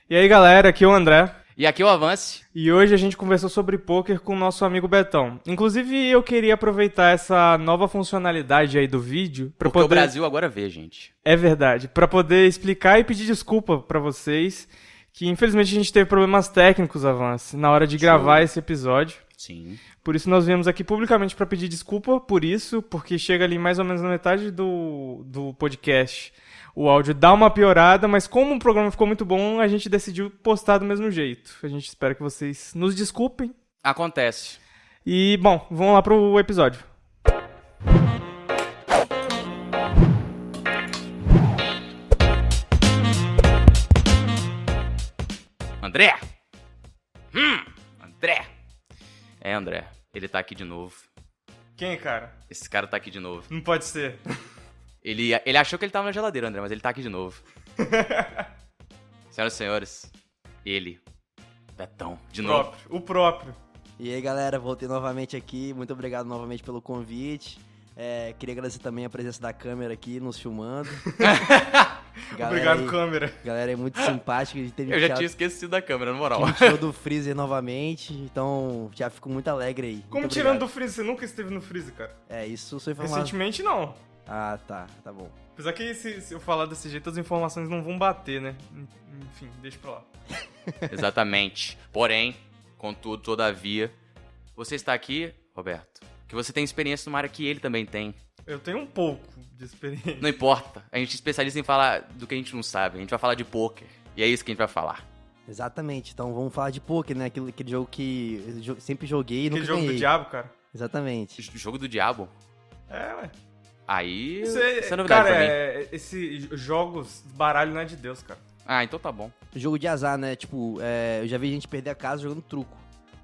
E aí galera, aqui é o André. E aqui é o Avance. E hoje a gente conversou sobre poker com o nosso amigo Betão. Inclusive eu queria aproveitar essa nova funcionalidade aí do vídeo pra Porque o Brasil agora vê, gente. É verdade, pra poder explicar e pedir desculpa pra vocês, que infelizmente a gente teve problemas técnicos, Avance, na hora de gravar esse episódio. Sim. Por isso nós viemos aqui publicamente pra pedir desculpa por isso, porque chega ali mais ou menos na metade do podcast. O áudio dá uma piorada, mas como o programa ficou muito bom, a gente decidiu postar do mesmo jeito. A gente espera que vocês nos desculpem. Acontece. E, bom, vamos lá pro episódio. André! André! É, André. Ele tá aqui de novo. Quem, cara? Esse cara tá aqui de novo. Não pode ser. Ele achou que ele tava na geladeira, André, mas ele tá aqui de novo. Senhoras e senhores, ele, Betão, de novo. O próprio. E aí, galera, voltei novamente aqui. Muito obrigado novamente pelo convite. Queria agradecer também a presença da câmera aqui, nos filmando. Obrigado, câmera. Galera é muito simpática. Eu já tinha esquecido da câmera, na moral. Tirou do freezer novamente, então já fico muito alegre aí. Como tirando do freezer? Você nunca esteve no freezer, cara? Isso sou informado. Recentemente, não. Ah, tá bom. Apesar que se eu falar desse jeito, as informações não vão bater, né? Enfim, deixa pra lá. Exatamente. Porém, contudo, todavia, você está aqui, Roberto, que você tem experiência numa área que ele também tem. Eu tenho um pouco de experiência. Não importa. A gente é especialista em falar do que a gente não sabe. A gente vai falar de poker. E é isso que a gente vai falar. Exatamente. Então vamos falar de poker, né? Aquele jogo que eu sempre joguei e nunca ganhei. Aquele jogo do diabo, cara? Exatamente. Jogo do diabo? Ué. Aí, isso é novidade cara, pra mim. Esses jogos, baralho não é de Deus, cara. Ah, então tá bom. Jogo de azar, né? Tipo, eu já vi gente perder a casa jogando truco.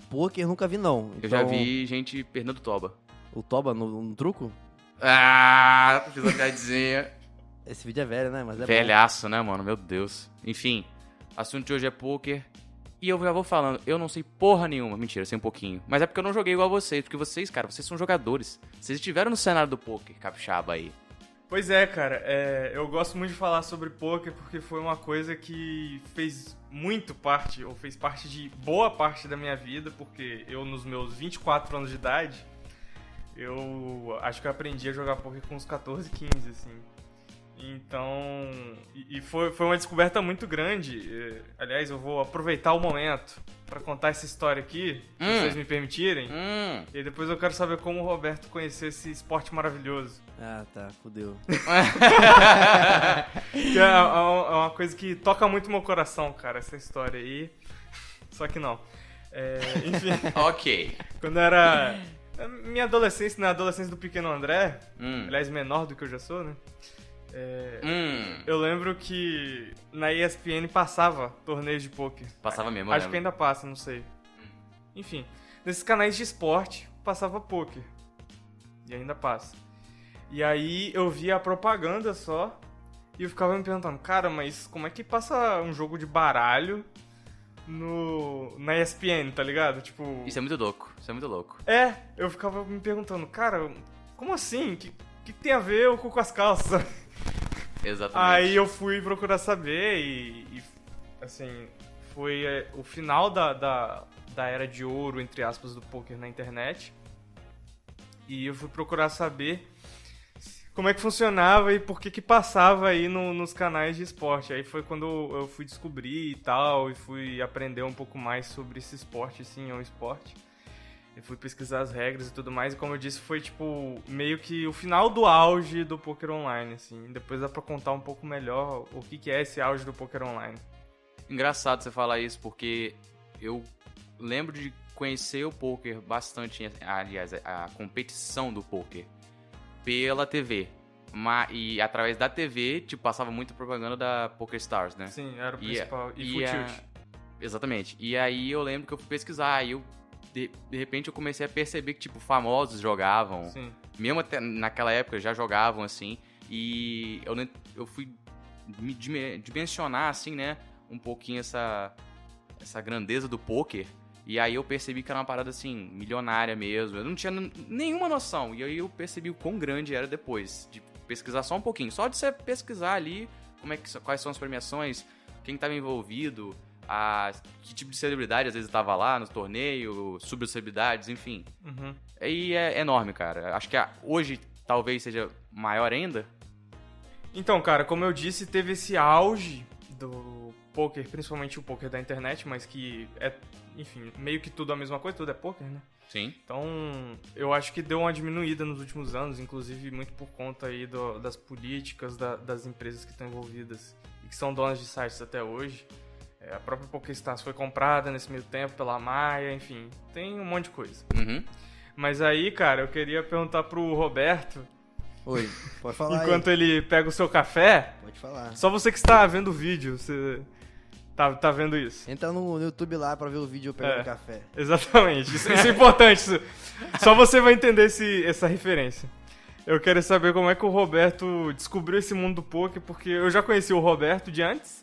Poker nunca vi, não. Eu já vi gente perdendo toba. O toba no truco? Ah, fiz uma piadinha. Esse vídeo é velho, né? Mas é velhaço, né, mano? Meu Deus. Enfim, o assunto de hoje é poker. E eu já vou falando, eu não sei porra nenhuma. Mentira, eu sei um pouquinho. Mas é porque eu não joguei igual a vocês. Porque vocês, cara, vocês são jogadores. Vocês estiveram no cenário do poker, capixaba aí. Pois é, cara. Eu gosto muito de falar sobre poker porque foi uma coisa que fez muito parte, ou fez parte de boa parte da minha vida. Porque eu, nos meus 24 anos de idade, eu acho que eu aprendi a jogar poker com uns 14, 15, assim. Então, foi uma descoberta muito grande. Aliás, eu vou aproveitar o momento pra contar essa história aqui, se vocês me permitirem. E depois eu quero saber como o Roberto conheceu esse esporte maravilhoso. Ah, tá, fudeu. Que é uma coisa que toca muito meu coração, cara, essa história aí. Só que não. Enfim. Ok. Quando era minha adolescência, na adolescência do pequeno André, aliás, menor do que eu já sou, né? Eu lembro que na ESPN passava torneios de poker. Passava mesmo, Acho que ainda passa, não sei. Enfim, nesses canais de esporte passava poker. E ainda passa. E aí eu via a propaganda só e eu ficava me perguntando, cara, mas como é que passa um jogo de baralho na ESPN, tá ligado? Tipo... Isso é muito louco, isso é muito louco. Eu ficava me perguntando, cara, como assim? Que tem a ver com as calças? Exatamente. Aí eu fui procurar saber e assim, foi o final da era de ouro, entre aspas, do poker na internet. E eu fui procurar saber como é que funcionava e por que passava aí nos canais de esporte. Aí foi quando eu fui descobrir e tal, e fui aprender um pouco mais sobre esse esporte, sim, é um esporte. Eu fui pesquisar as regras e tudo mais, e como eu disse, foi tipo meio que o final do auge do poker online, assim. Depois dá pra contar um pouco melhor o que é esse auge do poker online. Engraçado você falar isso, porque eu lembro de conhecer o poker bastante, aliás, a competição do poker pela TV. E através da TV, tipo, passava muita propaganda da PokerStars, né? Sim, era o principal. E Full Tilt. Exatamente. E aí eu lembro que eu fui pesquisar, e eu de repente eu comecei a perceber que, tipo, famosos jogavam. Sim. Mesmo até naquela época já jogavam, assim. E eu fui me dimensionar, assim, né? Um pouquinho essa grandeza do poker. E aí eu percebi que era uma parada, assim, milionária mesmo. Eu não tinha nenhuma noção. E aí eu percebi o quão grande era depois de pesquisar só um pouquinho. Só de você pesquisar ali quais são as premiações, quem estava envolvido, que tipo de celebridade às vezes tava lá no torneio, subcelebridades, enfim. E é enorme, cara. Acho que hoje talvez seja maior ainda. Então, cara, como eu disse, teve esse auge do poker, principalmente o poker da internet, mas que é, enfim, meio que tudo a mesma coisa, tudo é poker, né? Sim. Então, eu acho que deu uma diminuída nos últimos anos, inclusive muito por conta aí das políticas das empresas que estão envolvidas e que são donas de sites até hoje. A própria PokerStars foi comprada nesse meio tempo pela Maia, enfim, tem um monte de coisa. Mas aí, cara, eu queria perguntar pro Roberto... Oi, pode falar enquanto aí. ele pega o seu café... Pode falar. Só você que está vendo o vídeo, você tá vendo isso. Entra no YouTube lá pra ver o vídeo eu pegando café. Exatamente, isso é importante. Só você vai entender essa referência. Eu quero saber como é que o Roberto descobriu esse mundo do poker, porque eu já conheci o Roberto de antes,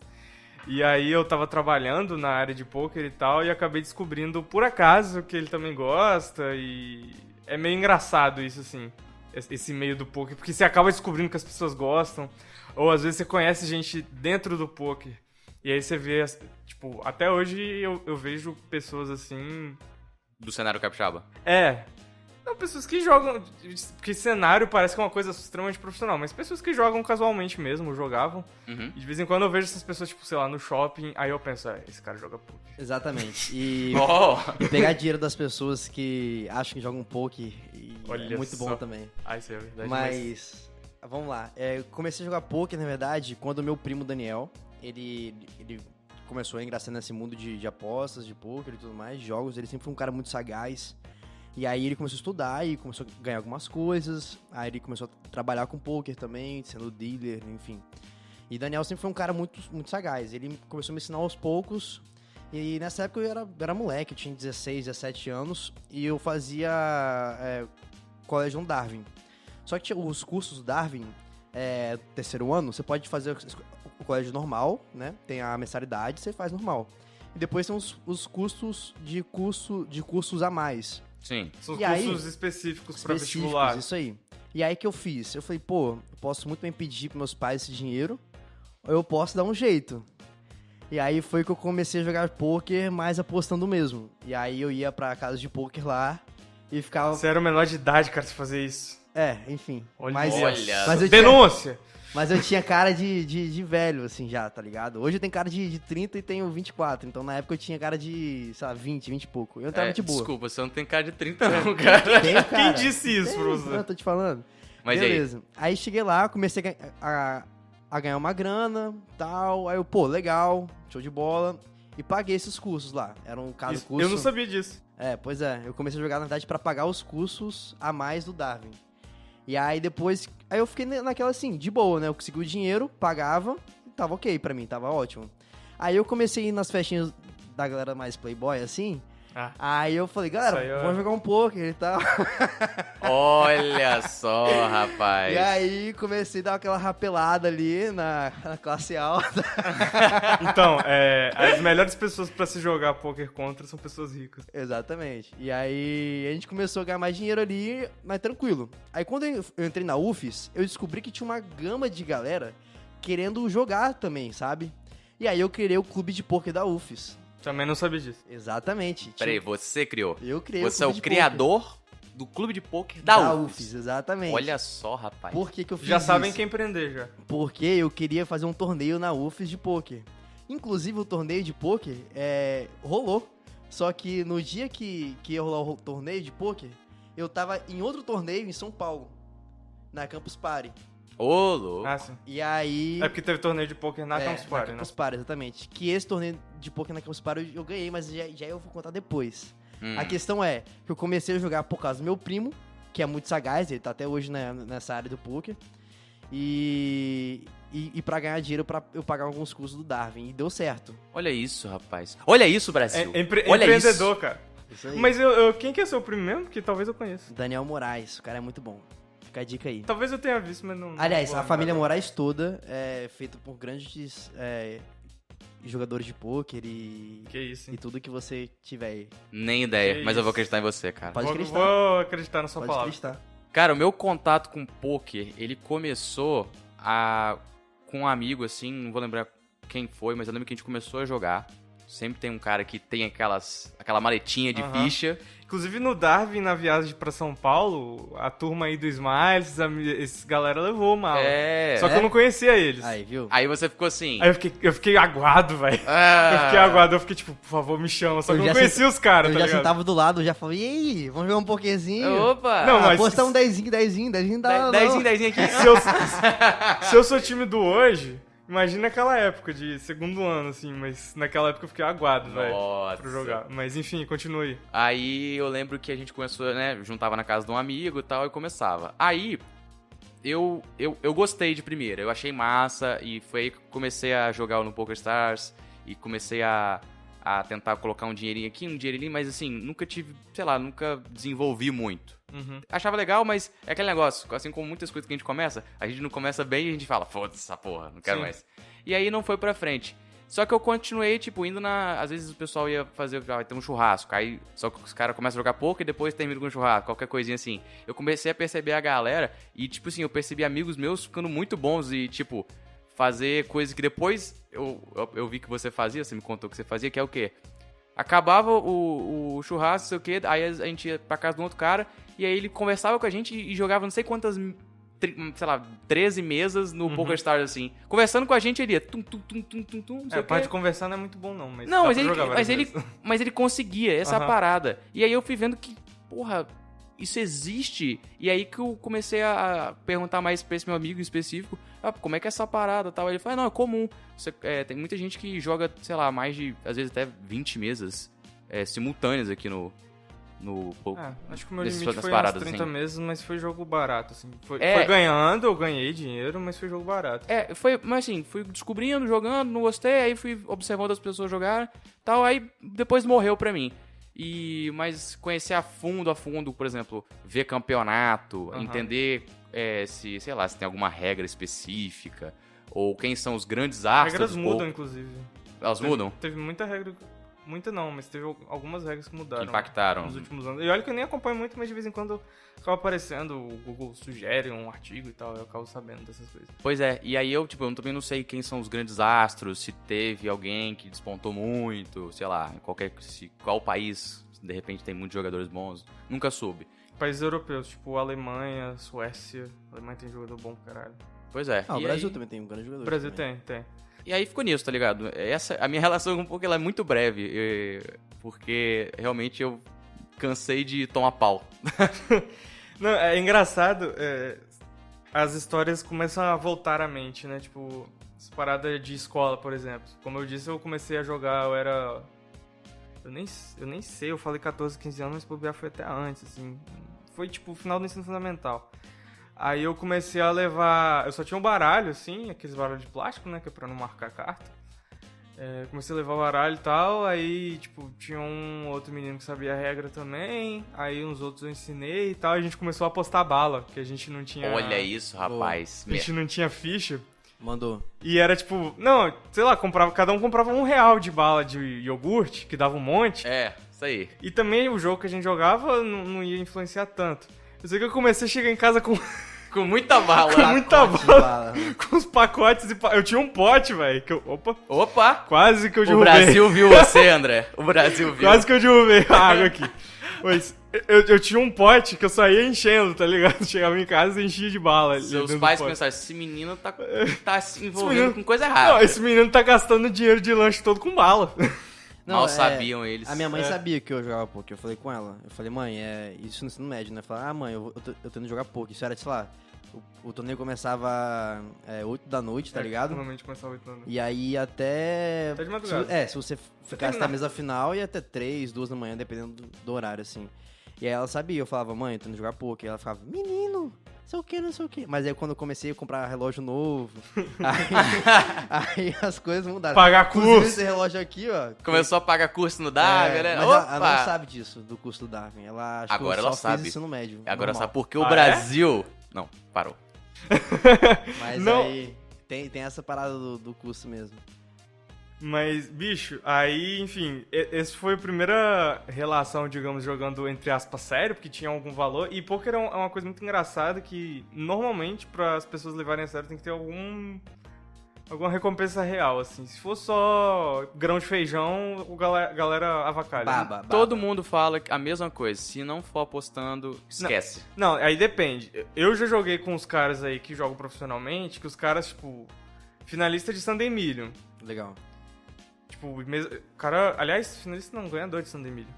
e aí eu tava trabalhando na área de poker e tal, e acabei descobrindo por acaso que ele também gosta, e é meio engraçado isso, assim, esse meio do poker, porque você acaba descobrindo que as pessoas gostam, ou às vezes você conhece gente dentro do poker, e aí você vê, tipo, até hoje eu vejo pessoas assim... Do cenário capixaba. Não, pessoas que jogam... Porque cenário parece que é uma coisa extremamente profissional, mas pessoas que jogam casualmente mesmo, jogavam. E de vez em quando eu vejo essas pessoas, tipo, sei lá, no shopping, aí eu penso, esse cara joga poker. Exatamente. E pegar dinheiro das pessoas que acham que jogam poker é muito bom também. Isso é verdade. Mas vamos lá. Eu comecei a jogar poker, na verdade, quando o meu primo Daniel, ele começou a ingressar nesse mundo de apostas, de poker e tudo mais, de jogos. Ele sempre foi um cara muito sagaz. E aí ele começou a estudar e começou a ganhar algumas coisas. Aí ele começou a trabalhar com poker também, sendo dealer, enfim. E Daniel sempre foi um cara muito, muito sagaz. Ele começou a me ensinar aos poucos. E nessa época eu era moleque, eu tinha 16, 17 anos. E eu fazia colégio Darwin. Só que os cursos Darwin, terceiro ano, você pode fazer o colégio normal, né? Tem a mensalidade, você faz normal. E depois tem os custos de cursos a mais. Sim. São cursos específicos pra vestibular. Isso aí. E aí que eu fiz? Eu falei, pô, eu posso muito bem pedir pros meus pais esse dinheiro, ou eu posso dar um jeito. E aí foi que eu comecei a jogar poker, mais apostando mesmo. E aí eu ia pra casa de poker lá e ficava... Você era o menor de idade, cara, se fazer isso. Enfim. Olha. Mas Denúncia! Mas eu tinha cara de velho, assim, já, tá ligado? Hoje eu tenho cara de 30 e tenho 24. Então, na época, eu tinha cara de, sei lá, 20 e pouco. Eu entrava de boa. Desculpa, você não tem cara de 30 não, cara. Tenho, cara. Quem disse isso pra você? Eu tô te falando. Mas beleza. Aí cheguei lá, comecei a ganhar uma grana, tal. Aí eu, pô, legal, show de bola. E paguei esses cursos lá. Era um caso curso... Eu não sabia disso. Pois é. Eu comecei a jogar, na verdade, pra pagar os cursos a mais do Darwin. E aí depois... Aí eu fiquei naquela assim, de boa, né? Eu consegui o dinheiro, pagava, tava ok pra mim, tava ótimo. Aí eu comecei a ir nas festinhas da galera mais playboy, assim. Aí eu falei, galera, vamos jogar um poker e tal. Olha só, rapaz. E aí comecei a dar aquela rapelada ali na classe alta. Então, as melhores pessoas pra se jogar poker contra são pessoas ricas. Exatamente. E aí a gente começou a ganhar mais dinheiro ali, mas tranquilo. Aí quando eu entrei na UFES, eu descobri que tinha uma gama de galera querendo jogar também, sabe? E aí eu criei o clube de poker da UFES. Também não sabia disso. Exatamente. Peraí, você criou? Eu criei Você é o criador do clube de poker da UFES. Exatamente. Olha só, rapaz. Por que eu fiz Já isso? sabem quem prender, já. Porque eu queria fazer um torneio na UFES de poker. Inclusive, o torneio de poker rolou. Só que no dia que ia rolar o torneio de poker, eu tava em outro torneio em São Paulo, na Campus Party. Ô, louco. Sim. E aí... É porque teve torneio de poker na Campus Party, na né? Campus Party, exatamente. Que esse torneio de poker na Campus Party eu ganhei, mas já eu vou contar depois. A questão é que eu comecei a jogar por causa do meu primo, que é muito sagaz, ele tá até hoje nessa área do poker. E pra ganhar dinheiro pra eu pagar alguns cursos do Darwin. E deu certo. Olha isso, rapaz. Olha isso, Brasil. Olha empreendedor, isso. cara. Isso aí. Mas quem que é seu primo mesmo? Que talvez eu conheça. Daniel Moraes, o cara é muito bom. Fica a dica aí. Talvez eu tenha visto, mas não... Aliás, não a vou família lembrar. Moraes toda é feita por grandes jogadores de pôquer e Que isso, hein? tudo que você tiver aí. Nem ideia, Que mas eu vou isso. acreditar em você, cara. Pode acreditar. Vou acreditar na sua Pode palavra. acreditar. Cara, o meu contato com poker, ele começou com um amigo, assim, não vou lembrar quem foi, mas eu lembro que a gente começou a jogar. Sempre tem um cara que tem aquela maletinha de ficha. Inclusive no Darwin, na viagem pra São Paulo, a turma aí do Smiles, esses galera levou mala. Só que eu não conhecia eles. Aí, viu? Aí você ficou assim... Aí eu fiquei aguado, velho. Eu fiquei tipo, por favor, me chama. Só que eu não conhecia os caras, tá ligado? Eu já sentava do lado, já falei, e aí, vamos jogar um pokézinho? Opa! Não, mas... Apostar um 10zinho dá... 10zinho aqui. Se eu sou time do hoje... Imagina aquela época de segundo ano, assim, mas naquela época eu fiquei aguado, velho, pra jogar. Mas enfim, continue. Aí eu lembro que a gente começou, né, juntava na casa de um amigo e tal, e começava. Aí eu gostei de primeira, eu achei massa, e foi aí que comecei a jogar no PokerStars, e comecei a tentar colocar um dinheirinho aqui, um dinheirinho ali, mas assim, nunca tive, sei lá, nunca desenvolvi muito. Achava legal, mas é aquele negócio, assim como muitas coisas que a gente não começa bem e a gente fala, foda-se essa porra, não quero mais. E aí não foi pra frente. Só que eu continuei, tipo, indo às vezes o pessoal ia fazer, vai ter um churrasco, aí só que os caras começam a jogar pouco e depois terminam com um churrasco, qualquer coisinha assim. Eu comecei a perceber a galera e, tipo assim, eu percebi amigos meus ficando muito bons e, tipo, fazer coisas que depois eu vi que você fazia, você me contou que você fazia, que é o quê? Acabava o churrasco, não sei o quê, aí a gente ia pra casa de um outro cara, e aí ele conversava com a gente e jogava não sei quantas, sei lá, 13 mesas no PokerStars, assim. Conversando com a gente, ele ia tum, não sei a o parte quê. de conversar não é muito bom, não, mas não, mas mas ele conseguia, essa é a parada. E aí eu fui vendo que, porra, isso existe. E aí que eu comecei a perguntar mais pra esse meu amigo em específico, como é que é essa parada e tal. Ele falou, não, é comum. Tem muita gente que joga, sei lá, mais de, às vezes até 20 mesas simultâneas aqui no acho que o meu limite foi paradas, umas 30 assim. meses, mas foi jogo barato, assim. Foi ganhando, eu ganhei dinheiro, mas foi jogo barato. Mas assim, fui descobrindo, jogando, não gostei, aí fui observando as pessoas jogarem, tal, aí depois morreu pra mim. Mas conhecer a fundo, por exemplo, ver campeonato, entender se tem alguma regra específica, ou quem são os grandes astros. As regras mudam, inclusive. Elas mudam? Teve muita regra. Muita não, mas teve algumas regras que mudaram. Que impactaram. Nos últimos anos. E olha que eu nem acompanho muito, mas de vez em quando acaba aparecendo, o Google sugere um artigo e tal, eu acabo sabendo dessas coisas. Pois é, e aí eu também não sei quem são os grandes astros, se teve alguém que despontou muito, sei lá, qual país, de repente, tem muitos jogadores bons, nunca soube. Países europeus, tipo Alemanha, Suécia, a Alemanha tem jogador bom pra caralho. Pois é. O Brasil também tem um grande jogador. O Brasil também. tem. E aí ficou nisso, tá ligado? A minha relação com o poker ela é muito breve, porque realmente eu cansei de tomar pau. Não, é engraçado, as histórias começam a voltar à mente, né? Tipo, essa parada de escola, por exemplo. Como eu disse, eu comecei a jogar, eu nem sei, eu falei 14, 15 anos, mas bobear foi até antes, assim. Foi tipo o final do ensino fundamental. Aí eu comecei a levar... Eu só tinha um baralho, assim, aqueles baralhos de plástico, né? Que é pra não marcar a carta. Comecei a levar o baralho e tal, aí, tipo, tinha um outro menino que sabia a regra também, aí uns outros eu ensinei e tal, e a gente começou a apostar bala, que a gente não tinha... Olha isso, rapaz. A gente não tinha ficha. Mandou. E era tipo... Não, sei lá, cada um comprava R$1 de bala de iogurte, que dava um monte. Isso aí. E também o jogo que a gente jogava não ia influenciar tanto. Eu sei que eu comecei a chegar em casa com... Com muita bala. Com muita bala. Com os pacotes eu tinha um pote, velho. Opa! Quase que eu derrubei. O Brasil viu você, André. O Brasil viu. Quase que eu derrubei a água aqui. Mas eu tinha um pote que eu só ia enchendo, tá ligado? Chegava em casa e enchia de bala. Seus pais pensaram, esse menino tá se envolvendo com coisa errada. Não, esse menino tá gastando dinheiro de lanche todo com bala. Mal sabiam eles. A minha mãe sabia que eu jogava poker. Eu falei com ela. Eu falei, mãe, isso no ensino médio, né? Eu falei, mãe, eu tô tendo que jogar poker. Isso era, sei lá, o torneio começava 8 da noite, tá ligado? Normalmente começava 8 da noite. E aí até de madrugada. Se você ficasse na mesa final, ia até 3, 2 da manhã, dependendo do horário, assim. E aí ela sabia. Eu falava, mãe, eu tô tendo que jogar poker. E ela ficava, menino... não sei o que. Mas aí quando eu comecei a comprar relógio novo, aí as coisas mudaram. Pagar curso. Esse relógio aqui, ó. Começou a pagar curso no Darwin, né? Mas ela não sabe disso, do curso do Darwin. Ela acho agora que ela só sabe. fez ensino médio. Agora normal. sabe porque o Brasil... Não, parou. Mas não. Aí tem essa parada do curso mesmo. Mas, bicho, aí, enfim, essa foi a primeira relação, digamos, jogando, entre aspas, sério, porque tinha algum valor. E poker é uma coisa muito engraçada que, normalmente, para as pessoas levarem a sério, tem que ter alguma recompensa real, assim. Se for só grão de feijão, galera avacalha. Baba. Todo mundo fala a mesma coisa. Se não for apostando, esquece. Não, aí depende. Eu já joguei com os caras aí que jogam profissionalmente, que os caras, tipo, finalista de Sunday Million. Legal. Tipo, o cara, aliás, finalista não, ganhador de Sunday Million.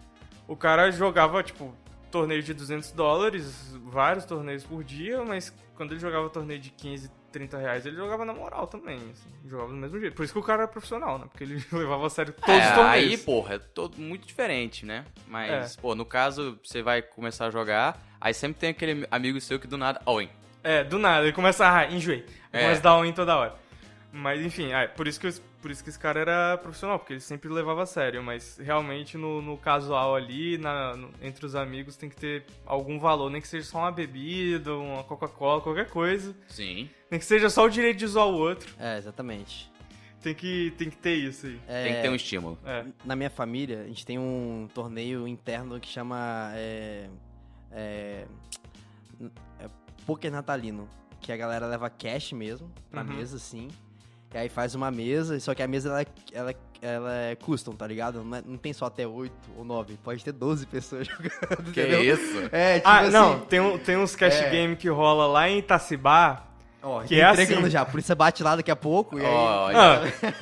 O cara jogava, tipo, torneio de $200, vários torneios por dia, mas quando ele jogava torneio de 15, 30 reais, ele jogava na moral também, assim, jogava do mesmo jeito. Por isso que o cara é profissional, né? Porque ele levava a sério todos os torneios. Aí, porra, é muito diferente, né? Mas, pô, no caso, você vai começar a jogar, aí sempre tem aquele amigo seu que do nada, all-in. Do nada, ele começa a enjoei. Começa a dar all-in toda hora. Mas, enfim, por isso que esse cara era profissional, porque ele sempre levava a sério. Mas, realmente, no casual ali, entre os amigos, tem que ter algum valor. Nem que seja só uma bebida, uma Coca-Cola, qualquer coisa. Sim. Nem que seja só o direito de zoar o outro. Exatamente. Tem que ter isso aí. Tem que ter um estímulo. Na minha família, a gente tem um torneio interno que chama Poker Natalino. Que a galera leva cash mesmo, pra mesa, assim. E aí faz uma mesa, só que a mesa ela é custom, tá ligado? Não tem só até 8 ou 9, pode ter 12 pessoas jogando, Que entendeu? isso? Tipo assim, não, tem uns cash game que rola lá em Itacibá, que é entregando assim. já, a polícia bate lá daqui a pouco e aí...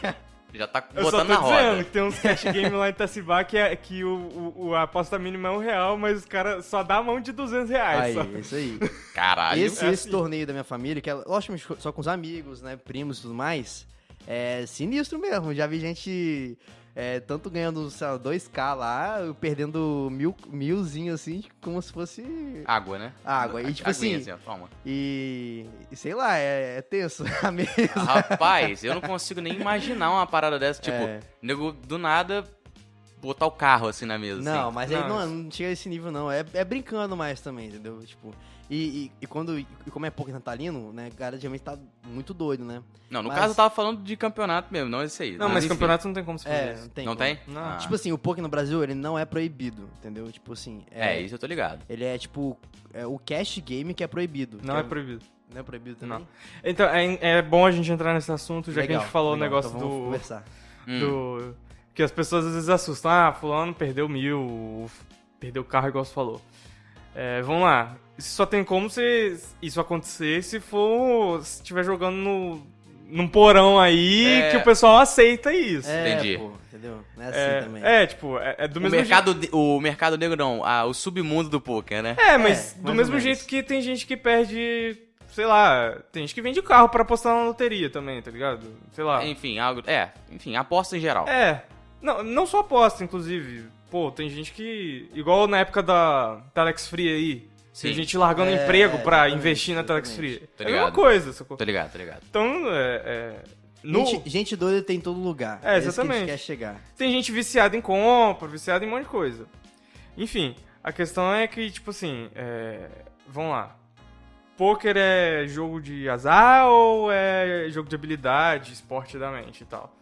Já tá Eu só botando tô na roda. dizendo que tem uns cash game lá em Itacibá que a aposta mínima é R$1, mas os caras só dá a mão de R$200. Aí, Só. isso aí. Caralho. Esse torneio da minha família, que é, lógico, só com os amigos, né, primos e tudo mais, é sinistro mesmo. Já vi gente tanto ganhando, sei lá, 2K lá, perdendo milzinho assim, como se fosse Água, né? água. E tipo Aguinha, assim, ó, toma. e sei lá, é tenso a mesa. Rapaz, eu não consigo nem imaginar uma parada dessa. Tipo, nego do nada botar o carro assim na mesa. Não, assim. mas aí não chega a esse nível, não. É brincando mais também, entendeu? Tipo, e como é poker natalino, né, cara, geralmente tá muito doido, né? Não, no caso eu tava falando de campeonato mesmo, não esse aí. Não, mas enfim. campeonato não tem como se fazer Não isso. tem. Não como. tem? Não. Tipo assim, o poker no Brasil, ele não é proibido, entendeu? Tipo assim... Isso eu tô ligado. Ele é tipo o cash game que é proibido. Não é proibido. Não é proibido também? Não. Então, é bom a gente entrar nesse assunto, já que a Legal, gente falou o legal. negócio Então vamos conversar. que as pessoas às vezes assustam. Fulano perdeu 1.000, perdeu o carro, igual você falou. Vamos lá. Isso só tem como isso acontecer se estiver jogando num porão aí que o pessoal aceita isso. Entendi. Pô, entendeu? Não é assim também. Do mesmo jeito. O mercado negro não, o submundo do poker, né? Mas do mesmo jeito que tem gente que perde, sei lá, tem gente que vende carro pra apostar na loteria também, tá ligado? Sei lá. Enfim, aposta em geral. Não só aposta, inclusive. Pô, tem gente que, igual na época da Telex Free aí, tem gente largando emprego pra investir na Telex Free. Tô É a mesma ligado. coisa, sacou? Tô ligado. Então, Gente doida tem em todo lugar. É, isso que exatamente. a gente quer chegar. Tem gente viciada em compra, viciada em um monte de coisa. Enfim, a questão é que, tipo assim, vamos lá. Poker é jogo de azar ou é jogo de habilidade, esporte da mente e tal?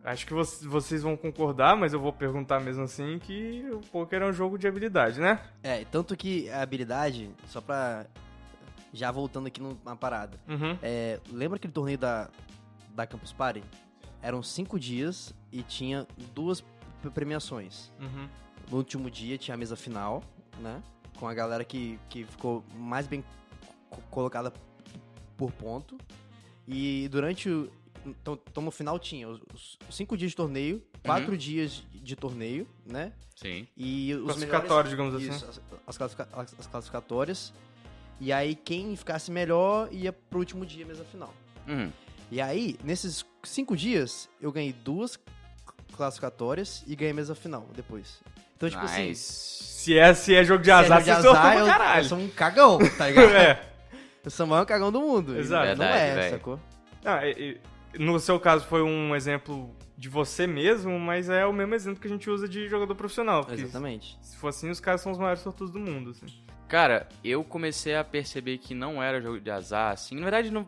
Acho que vocês vão concordar, mas eu vou perguntar mesmo assim que o poker é um jogo de habilidade, né? Tanto que a habilidade, só pra... Já voltando aqui numa parada. Uhum. Lembra aquele torneio da Campus Party? Eram 5 dias e tinha 2 premiações. Uhum. No último dia tinha a mesa final, né? Com a galera que ficou mais bem colocada por ponto. E durante o... Então, no final tinha os 5 dias de torneio, 4 dias de torneio, né? Sim. E os Classificatórios, digamos isso, assim. As classificatórias. E aí, quem ficasse melhor ia pro último dia, mesa final. Uhum. E aí, nesses 5 dias, eu ganhei 2 classificatórias e ganhei mesa final depois. Então, tipo assim... Se é jogo de azar, você sortou pra caralho. Eu sou um cagão, tá ligado? É. Eu sou o maior cagão do mundo. Exato. Não Verdade, sacou? No seu caso foi um exemplo de você mesmo, mas é o mesmo exemplo que a gente usa de jogador profissional. Exatamente. Se for assim, os caras são os maiores sortudos do mundo, assim. Cara, eu comecei a perceber que não era jogo de azar, assim. Na verdade, não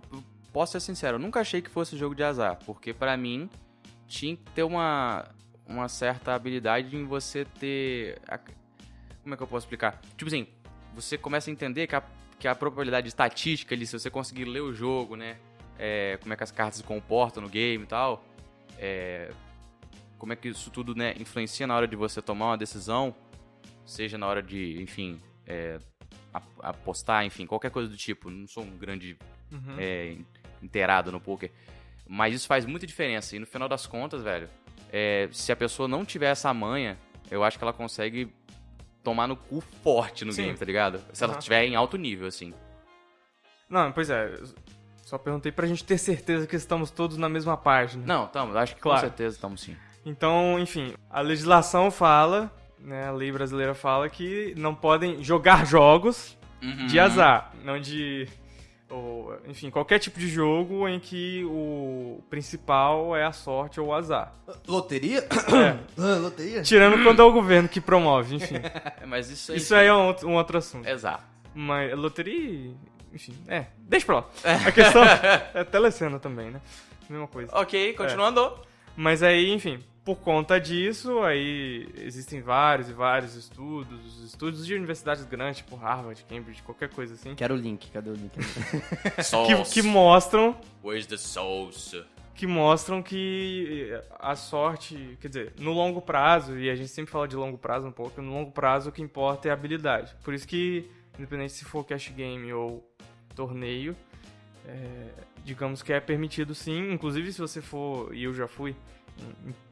posso ser sincero, eu nunca achei que fosse jogo de azar, porque pra mim tinha que ter uma certa habilidade em você ter... Como é que eu posso explicar? Tipo assim, você começa a entender que a probabilidade estatística ali, se você conseguir ler o jogo, né? como é que as cartas se comportam no game e tal, como é que isso tudo, né, influencia na hora de você tomar uma decisão, seja na hora de, enfim, apostar, enfim, qualquer coisa do tipo. Não sou um grande inteirado no poker, mas isso faz muita diferença. E no final das contas, velho, se a pessoa não tiver essa manha, eu acho que ela consegue tomar no cu forte no game, tá ligado? Se ela estiver em alto nível, assim. Não, pois é. Só perguntei pra gente ter certeza que estamos todos na mesma página. Não, estamos. Acho que Claro. com certeza estamos sim. Então, enfim, a legislação fala, né, a lei brasileira fala que não podem jogar jogos de azar, não de... enfim, qualquer tipo de jogo em que o principal é a sorte ou o azar. Loteria? Loteria? Tirando quando é o governo que promove, enfim. Mas isso aí... Isso aí é um outro assunto. Exato. Mas loteria, enfim, deixa pra lá. A questão é telecena também, né? Mesma coisa. Ok, continuando. Mas aí, enfim, por conta disso, aí existem vários e vários estudos de universidades grandes, tipo Harvard, Cambridge, qualquer coisa assim, Quero o link, cadê o link? que mostram Where's the sauce? que a sorte, quer dizer, no longo prazo, e a gente sempre fala de longo prazo um pouco, no longo prazo o que importa é a habilidade. Por isso que, independente se for cash game ou torneio, digamos que é permitido sim, inclusive se você for, e eu já fui,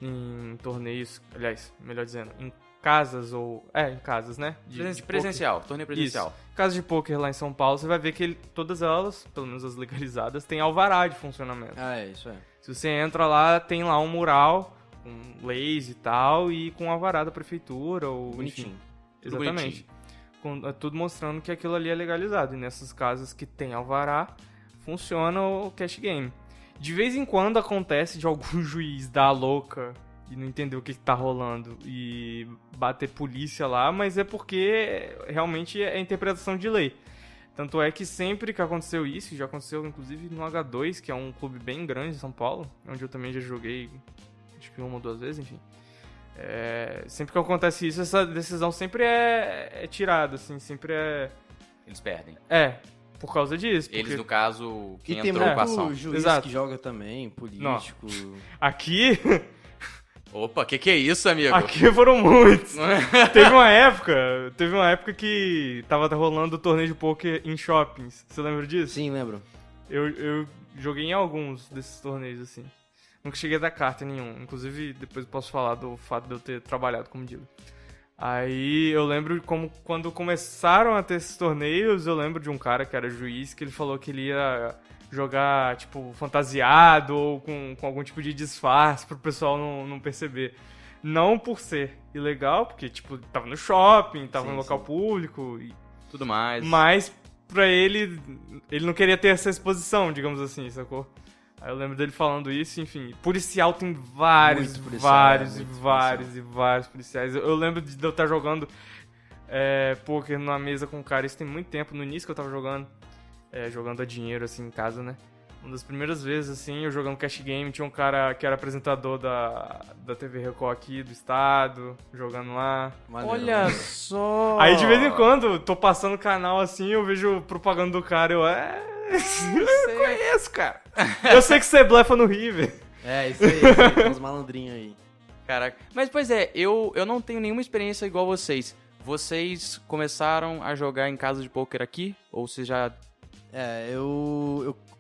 em torneios, aliás, melhor dizendo, em casas em casas, né? De Presencial, torneio presencial. Isso. Casas de pôquer lá em São Paulo, você vai ver que todas elas, pelo menos as legalizadas, têm alvará de funcionamento. Isso é. Se você entra lá, tem lá um mural com leis e tal, e com alvará da prefeitura, ou Bonitinho. enfim. Exatamente. Tudo mostrando que aquilo ali é legalizado. E nessas casas que tem alvará, funciona o cash game. De vez em quando acontece de algum juiz dar a louca e não entender o que tá rolando e bater polícia lá, mas é porque realmente é interpretação de lei. Tanto é que sempre que aconteceu isso, já aconteceu inclusive no H2, que é um clube bem grande em São Paulo, onde eu também já joguei, acho que 1 ou 2 vezes, enfim. Sempre que acontece isso, essa decisão sempre é tirada, assim, sempre Eles perdem. por causa disso. Eles, no caso, quem E tem entrou com a ação. muito juiz Exato. que joga também, político. Aqui Opa, que é isso, amigo? Aqui foram muitos. Teve uma época que tava rolando o torneio de poker em shoppings. Você lembra disso? Sim, lembro. Eu joguei em alguns desses torneios, assim. Nunca cheguei a dar carta em nenhum. Inclusive, depois eu posso falar do fato de eu ter trabalhado como dealer. Aí eu lembro quando começaram a ter esses torneios, eu lembro de um cara que era juiz, que ele falou que ele ia jogar, tipo, fantasiado ou com algum tipo de disfarce pro pessoal não perceber. Não por ser ilegal, porque, tipo, tava no shopping, tava no local público e tudo mais. Mas pra ele não queria ter essa exposição, digamos assim, sacou? Aí eu lembro dele falando isso, enfim. Policial tem vários policiais. Eu lembro de eu estar jogando poker numa mesa com um cara, isso tem muito tempo, no início que eu tava jogando a dinheiro, assim, em casa, né? Uma das primeiras vezes, assim, eu jogando cash game, tinha um cara que era apresentador da TV Record aqui, do estado, jogando lá. Maneiro, Olha maneiro. só! Aí, de vez em quando, tô passando o canal, assim, eu vejo propaganda do cara, eu conheço, cara. Eu sei que você blefa no River. Isso aí, tem uns malandrinhos aí. Caraca. Mas, pois eu não tenho nenhuma experiência igual vocês. Vocês começaram a jogar em casa de poker aqui? Ou vocês já...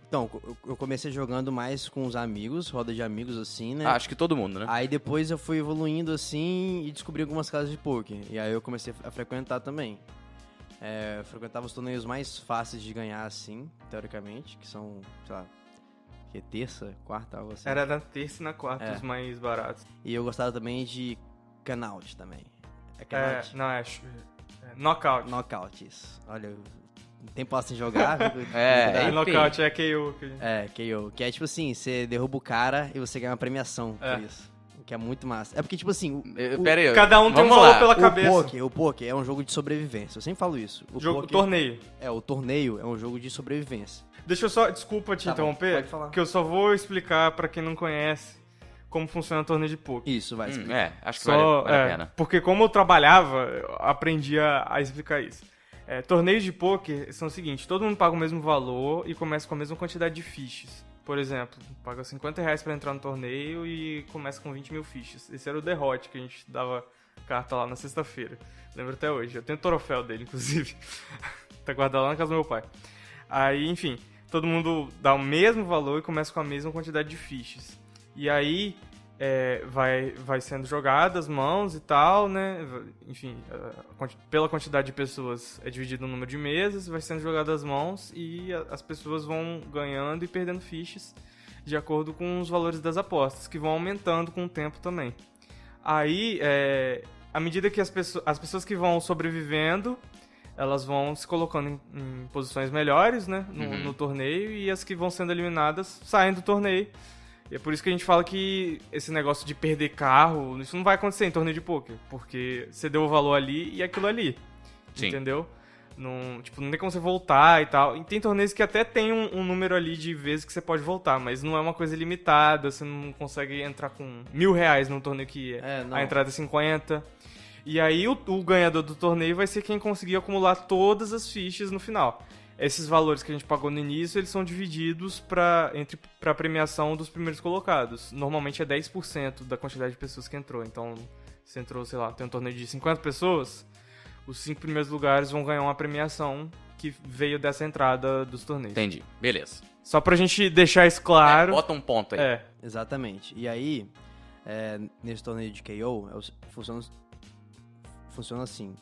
Então, eu comecei jogando mais com os amigos, roda de amigos, assim, né? acho que todo mundo, né? Aí depois eu fui evoluindo, assim, e descobri algumas casas de poker. E aí eu comecei a frequentar também. Eu frequentava os torneios mais fáceis de ganhar, assim, teoricamente, que são, sei lá, terça, quarta, algo assim. Era na terça e na quarta, os mais baratos. E eu gostava também de Knockout também. Knockout? Knockout. Knockout, isso. Olha, tempo sem jogar. Knockout é KO. KO. Que é tipo assim, você derruba o cara e você ganha uma premiação por isso. Que é muito massa. É porque, tipo assim... Pera aí. Cada um tem um valor pela cabeça. O poker é um jogo de sobrevivência. Eu sempre falo isso. O torneio. O torneio é um jogo de sobrevivência. Deixa eu só... Desculpa te interromper. Pode falar. Que eu só vou explicar pra quem não conhece como funciona o torneio de poker. Isso, vai explicar. Acho que vale a pena. Porque como eu trabalhava, eu aprendi a explicar isso. Torneios de poker são o seguinte, todo mundo paga o mesmo valor e começa com a mesma quantidade de fichas. por exemplo, paga R$50 pra entrar no torneio e começa com 20 mil fichas. Esse era o derrote que a gente dava carta lá na sexta-feira. Lembro até hoje. Eu tenho o troféu dele, inclusive. Tá guardado lá na casa do meu pai. Aí, enfim, todo mundo dá o mesmo valor e começa com a mesma quantidade de fichas. E aí, vai sendo jogadas mãos e tal, né? Enfim, pela quantidade de pessoas é dividido o número de mesas, vai sendo jogadas mãos e as pessoas vão ganhando e perdendo fichas de acordo com os valores das apostas, que vão aumentando com o tempo também. Aí, à medida que as pessoas que vão sobrevivendo, elas vão se colocando em posições melhores, né, no torneio, e as que vão sendo eliminadas saem do torneio. E é por isso que a gente fala que esse negócio de perder carro, isso não vai acontecer em torneio de pôquer, porque você deu o valor ali e aquilo ali. Sim. Entendeu? Não tem como você voltar e tal. E tem torneios que até tem um número ali de vezes que você pode voltar, mas não é uma coisa limitada, você não consegue entrar com R$1.000 num torneio que a entrada é 50. E aí o ganhador do torneio vai ser quem conseguir acumular todas as fichas no final. Esses valores que a gente pagou no início, eles são divididos para a premiação dos primeiros colocados. Normalmente é 10% da quantidade de pessoas que entrou. Então, se entrou, sei lá, tem um torneio de 50 pessoas, os 5 primeiros lugares vão ganhar uma premiação que veio dessa entrada dos torneios. Entendi. Beleza. Só pra gente deixar isso claro. Bota um ponto aí. Exatamente. E aí, nesse torneio de KO, funciona assim.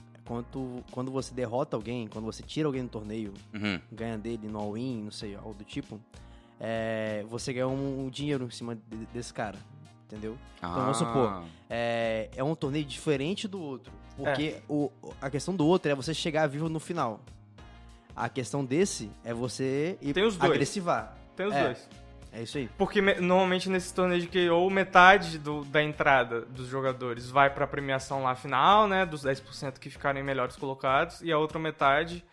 Quando você derrota alguém, quando você tira alguém do torneio, ganha dele no all-in, não sei, algo do tipo, você ganha um dinheiro em cima desse cara, entendeu? Então, vamos supor, é um torneio diferente do outro, porque a questão do outro é você chegar vivo no final. A questão desse é você ir agressivar. Tem os dois. É isso aí. Porque normalmente nesse torneio de KO, metade da entrada dos jogadores vai pra premiação lá final, né? Dos 10% que ficarem melhores colocados. E a outra metade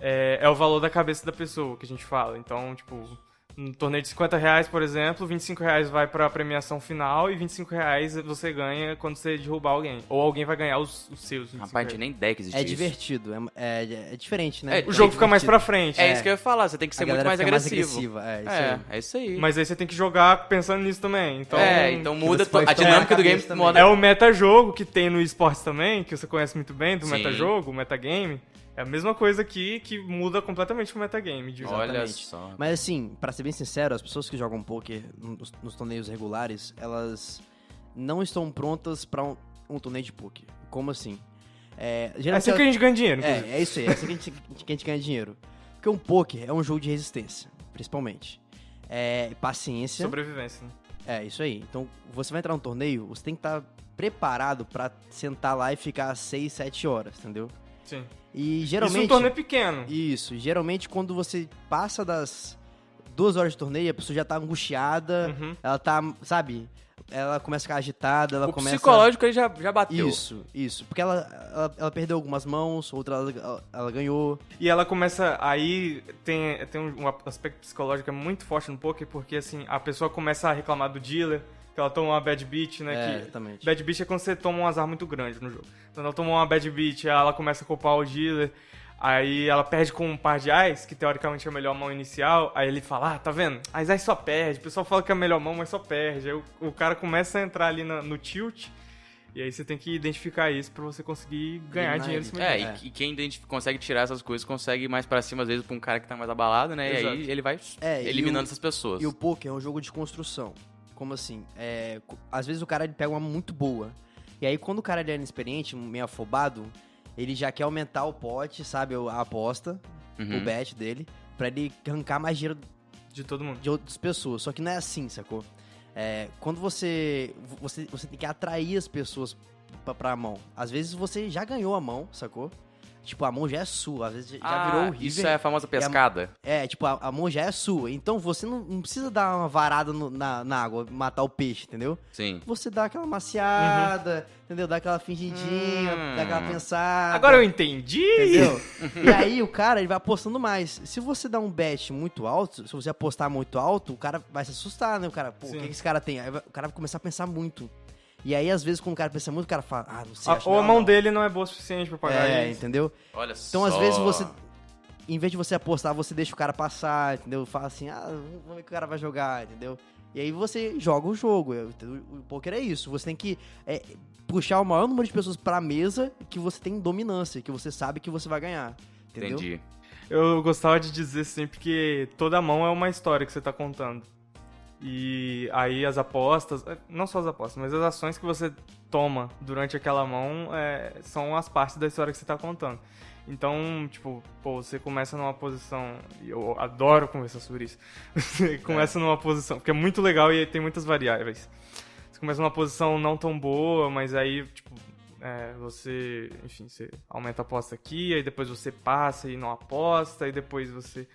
é o valor da cabeça da pessoa que a gente fala. Então, tipo, no torneio de R$50, por exemplo, R$25 vai pra premiação final e R$25 você ganha quando você derrubar alguém. Ou alguém vai ganhar os seus. Rapaz, não tinha nem ideia que existia isso. Divertido, é diferente, né? O jogo fica mais pra frente. É isso que eu ia falar, você tem que ser muito mais agressivo. É isso aí. Mas aí você tem que jogar pensando nisso também. Então, então muda a dinâmica do game. É o metajogo que tem no esportes também, que você conhece muito bem, do metajogo, o metagame. É a mesma coisa aqui, que muda completamente o metagame. Olha só. Mas assim, pra ser bem sincero, as pessoas que jogam poker nos torneios regulares, elas não estão prontas pra um torneio de poker. Como assim? É assim que a gente ganha dinheiro. É isso aí, é assim que a gente ganha dinheiro. Porque um poker é um jogo de resistência, principalmente. Paciência. Sobrevivência, né? É, isso aí. Então, você vai entrar num torneio, você tem que estar preparado pra sentar lá e ficar 6, 7 horas, entendeu? Sim. E geralmente... Isso é um torneio pequeno. Isso. Geralmente, quando você passa das 2 horas de torneio, a pessoa já tá angustiada, ela tá, sabe... Ela começa a ficar agitada, ela começa... O psicológico aí já bateu. Isso. Porque ela perdeu algumas mãos, outra ela ganhou. E ela começa... Aí tem um aspecto psicológico que é muito forte no poker, porque assim, a pessoa começa a reclamar do dealer, que ela toma uma bad beat, né? Exatamente. Bad beat é quando você toma um azar muito grande no jogo. Então ela tomou uma bad beat, ela começa a culpar o dealer, aí ela perde com um par de ás, que teoricamente é a melhor mão inicial, aí ele fala, tá vendo? As ás só perde, o pessoal fala que é a melhor mão, mas só perde. Aí o cara começa a entrar ali no tilt, e aí você tem que identificar isso pra você conseguir ganhar dinheiro em cima disso. E quem consegue tirar essas coisas, consegue ir mais pra cima, às vezes, pra um cara que tá mais abalado, né? Exato. E aí ele vai eliminando essas pessoas. E o poker é um jogo de construção. Como assim? Às vezes o cara ele pega uma muito boa. E aí quando o cara ele é inexperiente, meio afobado, ele já quer aumentar o pote, sabe? A aposta, o bet dele, pra ele arrancar mais dinheiro de todo mundo. De outras pessoas. Só que não é assim, sacou? Quando você tem que atrair as pessoas pra mão. Às vezes você já ganhou a mão, sacou? Tipo, a mão já é sua, às vezes já virou horrível. Isso é a famosa pescada. Tipo, a mão já é sua. Então você não precisa dar uma varada na água, matar o peixe, entendeu? Sim. Você dá aquela maciada, entendeu? Dá aquela fingidinha, dá aquela pensada. Agora eu entendi! Entendeu? E aí o cara, ele vai apostando mais. Se você dá um bet muito alto, se você apostar muito alto, o cara vai se assustar, né? O cara, o que esse cara tem? Aí o cara vai começar a pensar muito. E aí, às vezes, quando o cara pensa muito, o cara fala, não sei, ou a mão dele não é boa o suficiente pra pagar isso. Entendeu? Olha só. Então, às vezes, você em vez de você apostar, você deixa o cara passar, entendeu? Fala assim, vamos ver o que o cara vai jogar, entendeu? E aí você joga o jogo. O poker é isso. Você tem que puxar o maior número de pessoas pra mesa que você tem dominância, que você sabe que você vai ganhar. Entendeu? Entendi. Eu gostava de dizer sempre que toda mão é uma história que você tá contando. E aí as apostas, não só as apostas, mas as ações que você toma durante aquela mão são as partes da história que você tá contando. Então, tipo, você começa numa posição, e eu adoro conversar sobre isso, você começa numa posição, porque é muito legal e tem muitas variáveis. Você começa numa posição não tão boa, mas aí, tipo, você aumenta a aposta aqui, aí depois você passa e não aposta, aí depois você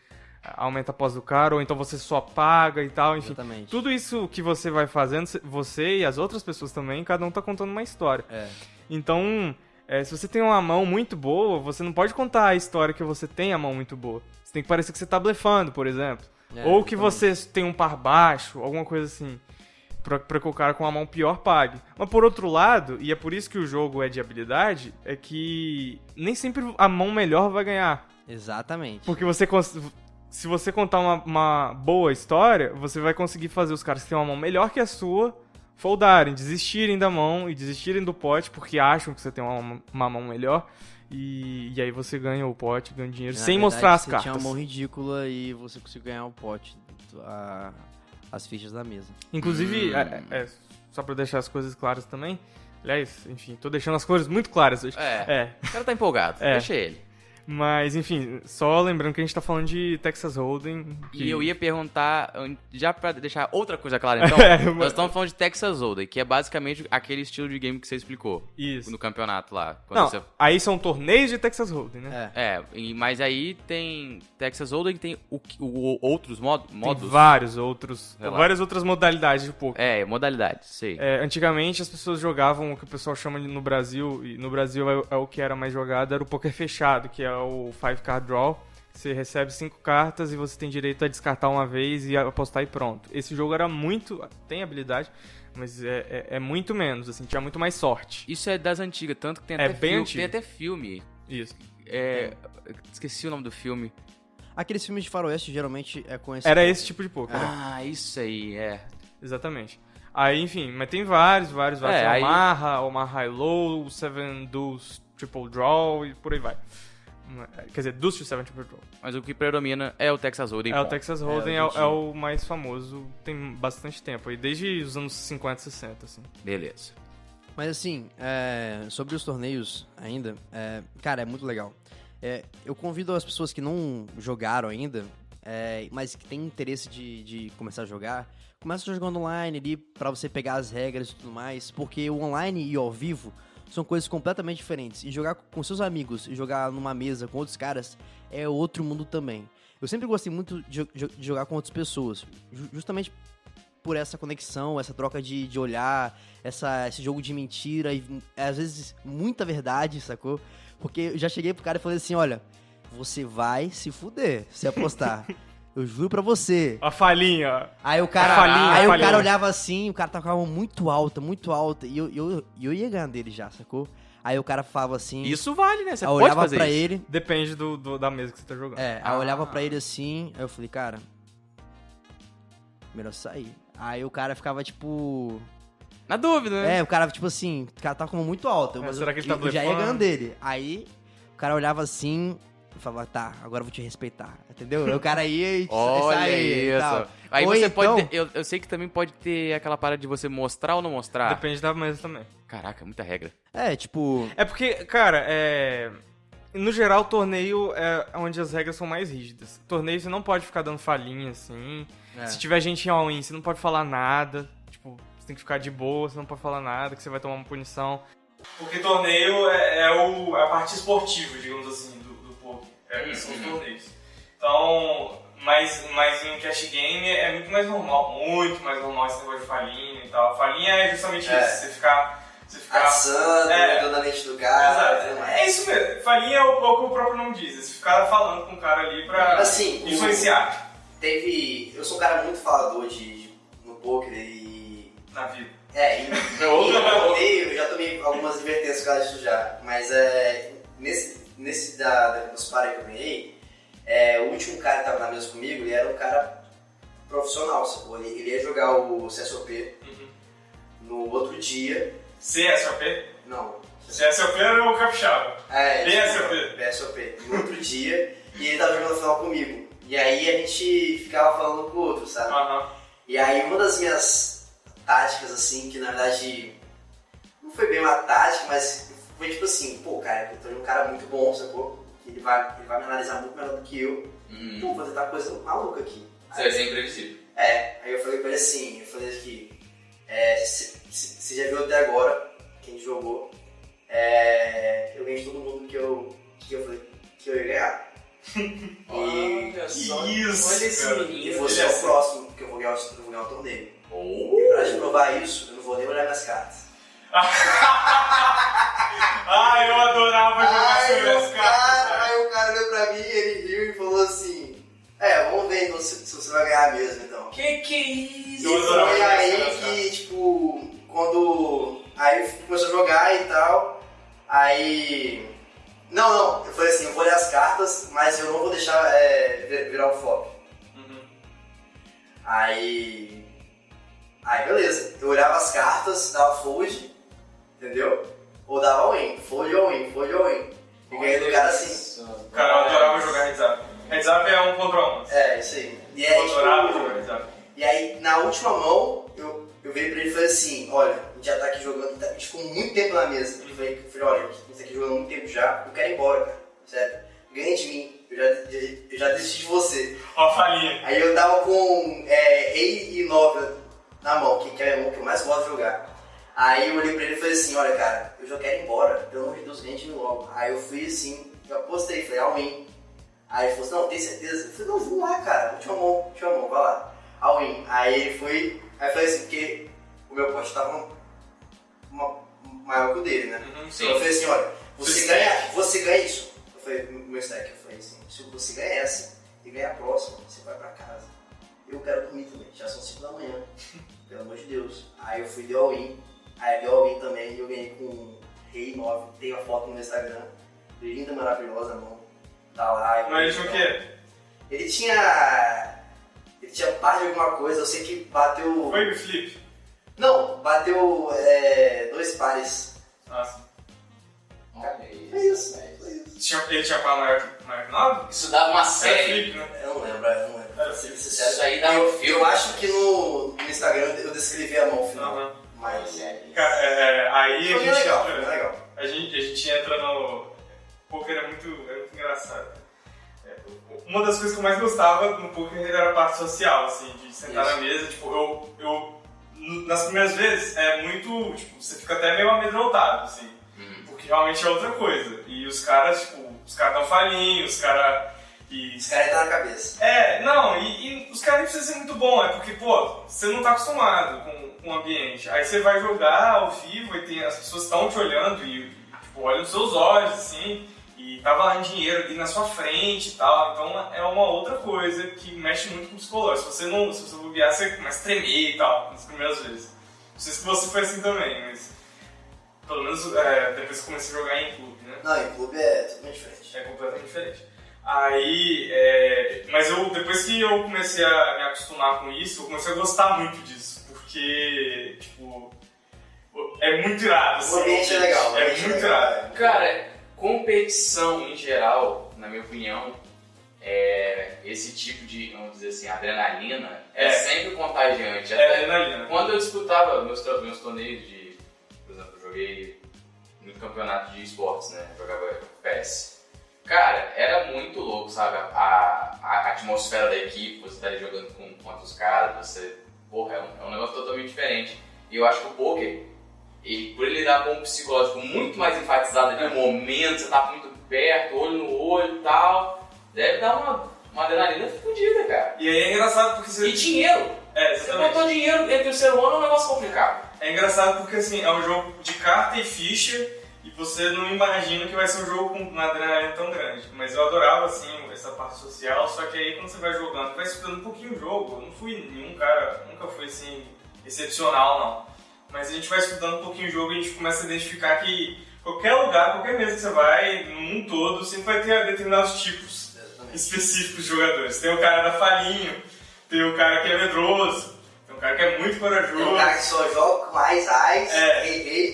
aumenta a aposta do cara, ou então você só paga e tal, enfim. Exatamente. Tudo isso que você vai fazendo, você e as outras pessoas também, cada um tá contando uma história. Então, se você tem uma mão muito boa, você não pode contar a história que você tem a mão muito boa. Você tem que parecer que você tá blefando, por exemplo. Ou que você tem um par baixo, alguma coisa assim. Pra que o cara com a mão pior pague. Mas por outro lado, e é por isso que o jogo é de habilidade, é que nem sempre a mão melhor vai ganhar. Exatamente. Porque se você contar uma boa história, você vai conseguir fazer os caras que têm uma mão melhor que a sua foldarem, desistirem da mão e desistirem do pote porque acham que você tem uma mão melhor. E aí você ganha o pote, ganha dinheiro, sem mostrar as cartas. Você tinha uma mão ridícula e você conseguiu ganhar o pote, as fichas da mesa. Inclusive, só pra deixar as coisas claras também, aliás, enfim, tô deixando as coisas muito claras hoje. O cara tá empolgado, deixa ele. Mas, enfim, só lembrando que a gente tá falando de Texas Hold'em. E eu ia perguntar, já pra deixar outra coisa clara, então, nós estamos falando de Texas Hold'em, que é basicamente aquele estilo de game que você explicou. Isso. No campeonato lá. Não, aí são torneios de Texas Hold'em, né? Mas aí tem Texas Hold'em, tem outros modos? Tem várias outras modalidades de poker. Modalidades, sei. Antigamente as pessoas jogavam o que o pessoal chama no Brasil, e no Brasil é o que era mais jogado, era o poker fechado, que é o 5-card draw. Você recebe 5 cartas e você tem direito a descartar uma vez e apostar e pronto. Esse jogo era muito... tem habilidade, mas é muito menos, assim, tinha muito mais sorte. Isso é das antigas, tanto que tem até filme. Isso. Esqueci o nome do filme. Aqueles filmes de faroeste geralmente é com esse... Era esse tipo de poker. Isso aí, Exatamente. Aí, enfim, mas tem vários. Omaha High Low, 7 Deuce Triple Draw e por aí vai. Quer dizer, Deuce to 7 Triple Draw. Mas o que predomina é o Texas Hold'em. O Texas Hold'em é o mais famoso, tem bastante tempo, aí desde os anos 50, 60, assim. Beleza. Mas assim, sobre os torneios ainda, cara, é muito legal. Eu convido as pessoas que não jogaram ainda, mas que têm interesse de começar a jogar, começa jogando online ali pra você pegar as regras e tudo mais, porque o online e ao vivo são coisas completamente diferentes. E jogar com seus amigos e jogar numa mesa com outros caras é outro mundo também. Eu sempre gostei muito de jogar com outras pessoas, justamente por essa conexão, essa troca de olhar, esse jogo de mentira e às vezes muita verdade, sacou? Porque eu já cheguei pro cara e falei assim, olha, você vai se fuder se apostar. Eu juro pra você. A falinha. Aí o cara olhava assim, o cara tava com a mão muito alta, e eu ia ganhar dele já, sacou? Aí o cara falava assim... Isso vale, né? Você pode olhava fazer pra isso. ele... Depende da mesa que você tá jogando. Aí eu olhava pra ele assim, aí eu falei, cara... melhor sair. Aí o cara ficava, tipo... na dúvida, né? O cara, tipo assim, o cara tava com a mão muito alta. Mas será que ele tá eu já ia blefando? ganhando dele. Aí o cara olhava assim... e falava, tá, agora eu vou te respeitar, entendeu? Aí o cara ia e saía e tal. Aí Ou você então, pode ter, eu sei que também pode ter aquela parada de você mostrar ou não mostrar. Depende da mesa também. Caraca, muita regra. tipo... É porque, cara, no geral, o torneio é onde as regras são mais rígidas. Torneio você não pode ficar dando falinha, assim. Se tiver gente em all-in, você não pode falar nada. Tipo, você tem que ficar de boa, você não pode falar nada, que você vai tomar uma punição. Porque torneio é a parte esportiva, digamos assim, do poker. São os torneios. Então, mas em cash game é muito mais normal esse negócio de falinha e tal. Falinha é justamente isso, você ficar atiçando, mudando a mente do cara. Exato. É isso mesmo. Falinha é o que o próprio nome diz. Você ficar falando com o cara ali pra influenciar. Eu sou um cara muito falador no poker e... na vida. Eu já tomei algumas advertências por causa disso já. Mas nesse dos pares que eu ganhei, o último cara que tava na mesa comigo, ele era um cara profissional, sacou? Ele ia jogar o CSOP no outro dia. CSOP? Não. CSOP era o capixaba. BSOP. BSOP. No outro dia, e ele tava jogando final comigo. E aí a gente ficava falando com o outro, sabe? E aí uma das minhas táticas, assim, que na verdade não foi bem uma tática, mas foi tipo assim, pô, cara, eu tô um cara muito bom, sacou? Ele vai me analisar muito melhor do que eu. Pô, vou tentar coisa maluca aqui. Você vai ser imprevisível. Aí eu falei pra ele assim, você já viu até agora, quem jogou, eu ganhei de todo mundo que eu falei que eu ia ganhar. Olha só, isso, olha esse cara. menino. E você é o próximo, porque eu vou ganhar o torneio. E pra te provar isso, eu não vou nem olhar minhas cartas. Eu adorava jogar sobre as cartas. Aí o cara olhou pra mim, ele riu e falou assim, vamos ver então se você vai ganhar mesmo, então. Que é isso? E foi aí que, tipo, quando... Aí começou a jogar e tal, aí... Não, eu falei assim, eu vou ler as cartas, mas eu não vou deixar virar um flop. Aí beleza, eu olhava as cartas, dava fold, entendeu? Ou dava all-in, fold all-in. E ganhei do cara assim. Cara, eu adorava jogar Heads Up. Heads Up é 1 contra 1. Isso aí. E Eu aí, adorava tipo, jogar Heads Up. E aí, na última mão, eu virei pra ele e falei assim, olha, a gente já tá aqui jogando, a gente ficou muito tempo na mesa. Eu falei, olha, a gente tá aqui jogando muito tempo já, eu quero ir embora, cara, sério. Ganha de mim, eu já desisti de você. Ó a falinha. Aí eu tava com Rei e 9 na mão, que é a mão que eu mais gosto de jogar. Aí eu olhei pra ele e falei assim, olha cara, eu já quero ir embora, pelo amor de Deus, ganha de mim logo. Aí eu fui assim, eu apostei, falei, all-in. Aí ele falou assim, não, tem certeza? Eu falei, não, vamos lá cara, última mão, vai lá. All-in. Aí ele foi, aí eu falei assim, porque o meu pote tava maior que o dele, né? Sim. Eu falei assim, olha, você ganha isso. Eu falei, meu stack, eu falei assim, se você ganhar essa e ganhar a próxima, você vai pra casa. Eu quero dormir também, já são 5 da manhã, pelo amor de Deus. Aí eu fui de all-in, aí deu all-in também e eu ganhei com Rei 9, tem a foto no meu Instagram, linda, maravilhosa, mão, tá lá. Mas o quê? Ele tinha par de alguma coisa, eu sei que bateu... Foi o flip? Não, bateu 2 pares. Nossa. Olha Foi isso. Ele tinha par maior que 9? Isso dava uma Era série. flip, né? Eu não lembro. Era Ser flip. sincero. Isso aí dava um filme. Eu acho que no Instagram eu descrevi a mão final. Aham. Mas... Cara, aí Foi a gente legal, entra... foi legal. A gente entra no... Poker é muito engraçado. Uma das coisas que eu mais gostava no poker era a parte social, assim, de sentar na mesa. Tipo, nas primeiras vezes é muito... Tipo, você fica até meio amedrontado, assim. Porque realmente é outra coisa. E os caras, tipo, dão falinho, os caras entram na cabeça. E os caras nem precisam ser muito bom, é porque, pô, você não tá acostumado com o ambiente. Aí você vai jogar ao vivo e as pessoas estão te olhando e, tipo, olham nos seus olhos, assim, e tá valendo dinheiro ali na sua frente e tal. Então é uma outra coisa que mexe muito com o psicológico. Se você bobear, você começa a tremer e tal, nas primeiras vezes. Não sei se você foi assim também, mas pelo menos depois que eu comecei a jogar em clube, né? Não, em clube é totalmente diferente. É completamente diferente. Aí, mas depois que eu comecei a me acostumar com isso, eu comecei a gostar muito disso, porque, tipo, é muito irado. Assim, O ambiente é legal. É muito irado. Cara, competição em geral, na minha opinião, esse tipo de, vamos dizer assim, adrenalina é sempre contagiante. Até Adrenalina. quando eu disputava meus torneios de, por exemplo, eu joguei muito campeonato de esportes, né? Eu jogava PES. Cara, era muito louco, sabe? A atmosfera da equipe, você tá ali jogando contra os caras, você... Porra, é um negócio totalmente diferente. E eu acho que o poker, por ele lidar com um psicológico muito mais enfatizado ali no momento, você tá muito perto, olho no olho e tal, deve dar uma adrenalina fodida, cara. E aí é engraçado porque você... E dinheiro! Você Exatamente. botou dinheiro entre o ser humano é um negócio complicado. É engraçado porque, assim, é um jogo de carta e ficha, e você não imagina que vai ser um jogo com uma adrenalina tão grande. Mas eu adorava, assim, essa parte social, só que aí quando você vai jogando, vai estudando um pouquinho o jogo. Eu não fui nenhum cara, nunca fui, assim, excepcional, não. Mas a gente vai estudando um pouquinho o jogo e a gente começa a identificar que qualquer lugar, qualquer mesa que você vai, no mundo todo, sempre vai ter determinados tipos específicos de jogadores. Tem o cara da falinho, tem o cara que é medroso, tem o cara que é muito corajoso. Tem o cara que só joga com rei.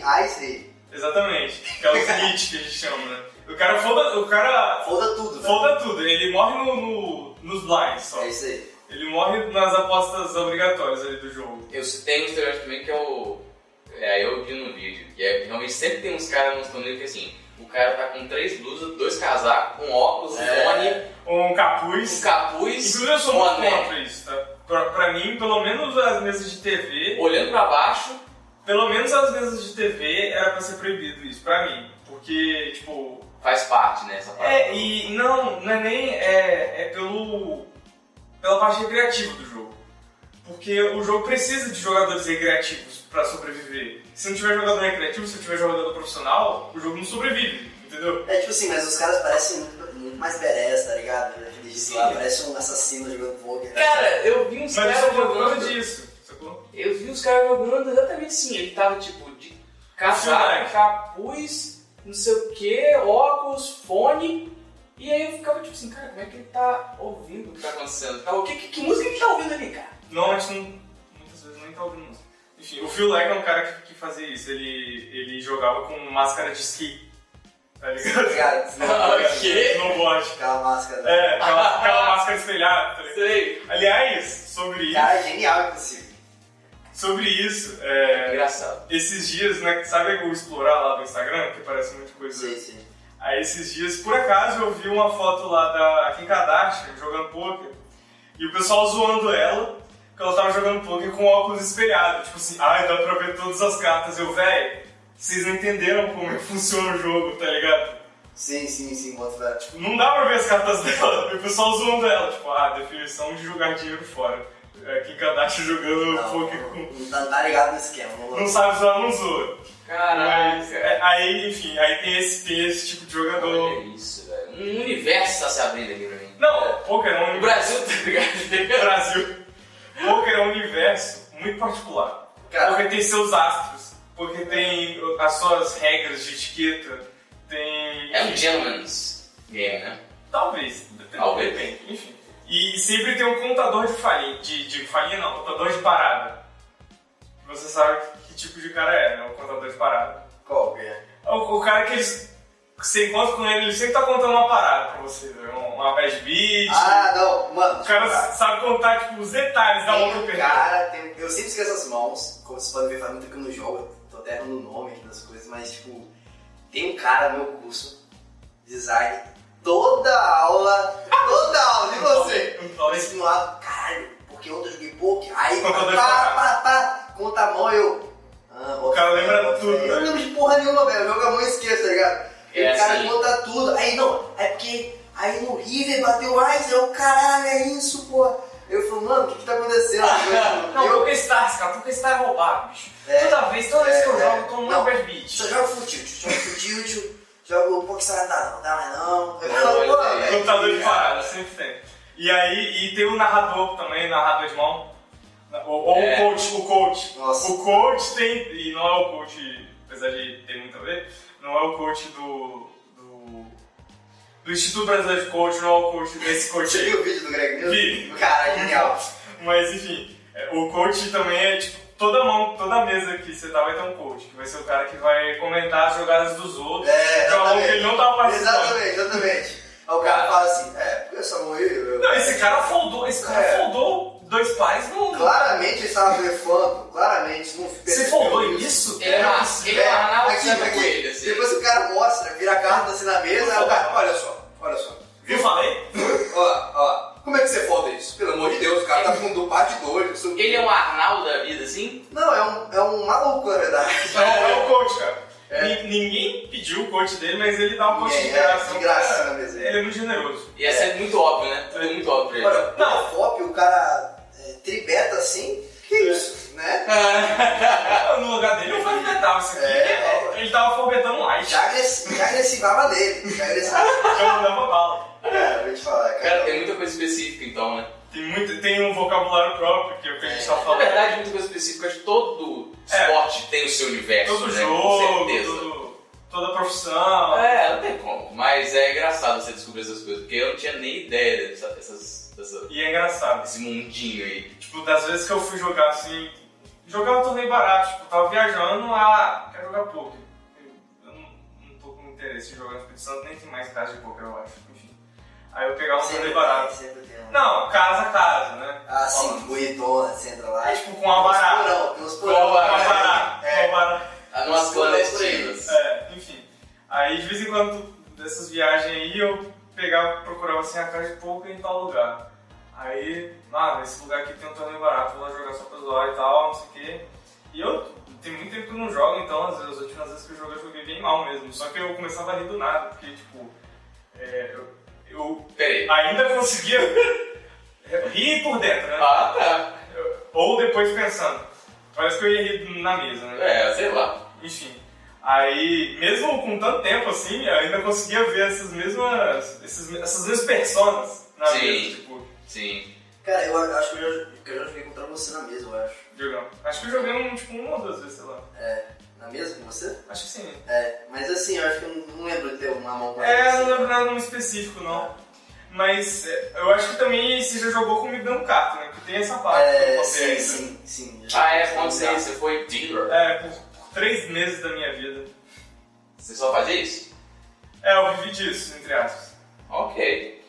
Exatamente, que é o Snitch que a gente chama, né? O cara folda tudo, folda tudo, ele morre nos blinds só. É isso aí. Ele morre nas apostas obrigatórias ali do jogo. Eu tenho um estereótipo também que é o... eu vi no vídeo, que realmente sempre tem uns caras nos torneios que assim, o cara tá com 3 blusas, 2 casacos, um óculos, um fone, um capuz. Inclusive eu sou muito contra isso, tá? Pra mim, pelo menos as mesas de TV... Olhando pra baixo... Pelo menos as mesas de TV era pra ser proibido isso, pra mim. Porque, tipo... Faz parte, né, essa parte. E não é nem... É pela parte recreativa do jogo. Porque o jogo precisa de jogadores recreativos pra sobreviver. Se não tiver jogador recreativo, se não tiver jogador profissional, o jogo não sobrevive, entendeu? Tipo assim, mas os caras parecem muito mais badass, tá ligado? Aqueles lá, parece um assassino jogando poker. Cara, eu vi uns caras jogando disso, sacou? Eu vi os caras jogando exatamente assim. Ele tava tipo de casaco, capuz, não sei o que, óculos, fone. E aí eu ficava tipo assim, cara, como é que ele tá ouvindo o que tá acontecendo? Que música ele tá ouvindo ali, cara? Normalmente, muitas vezes nem tá ouvindo música. Enfim, o Phil Leck é um cara que fazia isso. Ele jogava com máscara de esqui. Tá ligado? Snowboard. Aquela máscara. Aquela máscara espelhada. Tá ligado? Sei. Aliás, sobre isso... Cara, genial, inclusive. Sobre isso, engraçado. Esses dias, né, sabe o Explorar lá do Instagram, que aparece muita coisa? Sim. Aí esses dias, por acaso, eu vi uma foto lá da Kim Kardashian jogando poker e o pessoal zoando ela, que ela tava jogando poker com óculos espelhados. Tipo assim, dá pra ver todas as cartas. Véi, vocês não entenderam como é que funciona o jogo, tá ligado? Sim, bota fé. Tipo, não dá pra ver as cartas dela, e o pessoal zoando ela. Tipo, definição de jogar dinheiro fora. Kim Kardashian jogando poker com... Não tá ligado no esquema. Não sabe zoar, não zoa. Caralho. Aí, enfim, tem esse tipo de jogador. Olha isso, velho. Um universo tá se abrindo aqui pra mim. Não, poker é um universo. O Brasil, tá ligado? Brasil. Poker é um universo muito particular. Porque tem seus astros, porque tem as suas regras de etiqueta, tem... É um gentleman's game, né? Talvez. Depende. Enfim. E sempre tem um contador de falinha. De falinha não, contador de parada. Você sabe que tipo de cara é, né? O contador de parada. Qual que é? O cara que você encontra com ele sempre tá contando uma parada pra você, né? Uma bad beat. Não, mano. O cara sabe contar, tipo, os detalhes da mão que eu perdi. Eu sempre esqueço as mãos, como vocês podem ver, faz muito tempo que eu não jogo, tô até errando o nome aqui das coisas, mas, tipo, tem um cara no meu curso, design, toda aula, de você. Mas no lado, caralho, porque ontem eu joguei poker, aí, conta a mão, o cara lembra tudo, eu não lembro de porra nenhuma, velho, eu jogo a mão e esqueço, tá ligado? É o cara assim. conta tudo, aí não, é porque aí no River bateu o Ice, caralho, é isso, porra. Eu falo, mano, o que tá acontecendo? Poker Stars, cara, Poker Stars é roubado, bicho. Toda vez que eu jogo, eu tomo uma bad beat. Só jogo Futilt, jogo Poker Stars, não dá mais não. Contador de parada, sempre tem. E aí, tem o narrador também, o narrador de mão. Ou o coach. Nossa. O coach tem, e não é o coach, apesar de ter muito a ver, não é o coach do Instituto Brasileiro de Coach, não é o coach desse coach Você aí. viu o vídeo do Greg News? Vi. Cara, genial. Mas enfim, o coach também é tipo, toda mesa que você tá vai ter um coach, que vai ser o cara que vai comentar as jogadas dos outros, que ele não tava participando. Exatamente. Aí o cara fala assim, porque essa mão aí... Não, esse cara foldou 2 pares no... Claramente ele estava blefando, claramente. Você foldou isso? Ele é uma coelho, assim. Depois o cara mostra, vira a carta assim na mesa, aí o cara, olha só. Eu falei? Ó, como é que você folda isso? Pelo amor de Deus, o cara tá com par de dois. Ele é um Arnaldo da vida, assim? Não, é um maluco, na verdade. É o coach, cara. Ninguém pediu o coach dele, mas ele dá um coach de graça. De graça na mesa. Ele é muito generoso. E é sempre muito óbvio, né? Tudo muito óbvio pra ele. Olha, na FOP o cara tribeta assim, que isso, né? No lugar dele eu forbetava isso aqui. Ele tava forbetando light. Já agressivava dele. Já mandava bala. Vou te falar, cara. Tem muita coisa específica então, né? Tem um vocabulário próprio, que é o que a gente tá falando. Na verdade, muita coisa específica, acho que todo esporte tem o seu universo, todo né? jogo, Com certeza. Toda profissão. Não tem como. Mas Mas é engraçado você descobrir essas coisas, porque eu não tinha nem ideia E é engraçado. Esse mundinho aí. Tipo, das vezes que eu fui jogar assim, jogar um torneio barato, tipo, tava viajando, quero jogar poker. Eu não tô com interesse em jogar no Espírito Santo, nem tem mais casa de poker, eu acho, enfim. Aí eu pegar um torneio barato. Sempre tem. Não, casa, né? Ah, sim, bonitona, você entra lá. É tipo com uma barata. Tem uns Com uma barata. Numas clandestinas. Enfim. Aí de vez em quando, dessas viagens aí, eu procurava assim a casa de poker em tal lugar. Aí, esse lugar aqui tem um torneio barato, vou lá jogar só pra zoar e tal, não sei o quê. E tem muito tempo que eu não jogo, então as últimas vezes que eu joguei bem mal mesmo. Só que eu começava a rir do nada, porque tipo, eu ainda conseguia rir por dentro, né? Ah, tá. Ou depois pensando. Parece que eu ia rir na mesa, né? Sei lá. Enfim. Aí, mesmo com tanto tempo assim, eu ainda conseguia ver essas mesmas personas na mesa, tipo. Sim. Cara, eu acho que eu já joguei contra você na mesa, eu acho. Jogamos. Acho que eu joguei uma ou duas vezes, sei lá. Na mesa com você? Acho que sim. Mas assim, eu acho que eu não lembro de ter uma mão com eu não lembro nada nome específico, não. Mas eu acho que também você já jogou comigo dando carta, né? Porque tem essa parte. Sim. Quando você foi dealer? Por 3 meses da minha vida. Você só fazia isso? Eu vivi disso, entre aspas. Ok.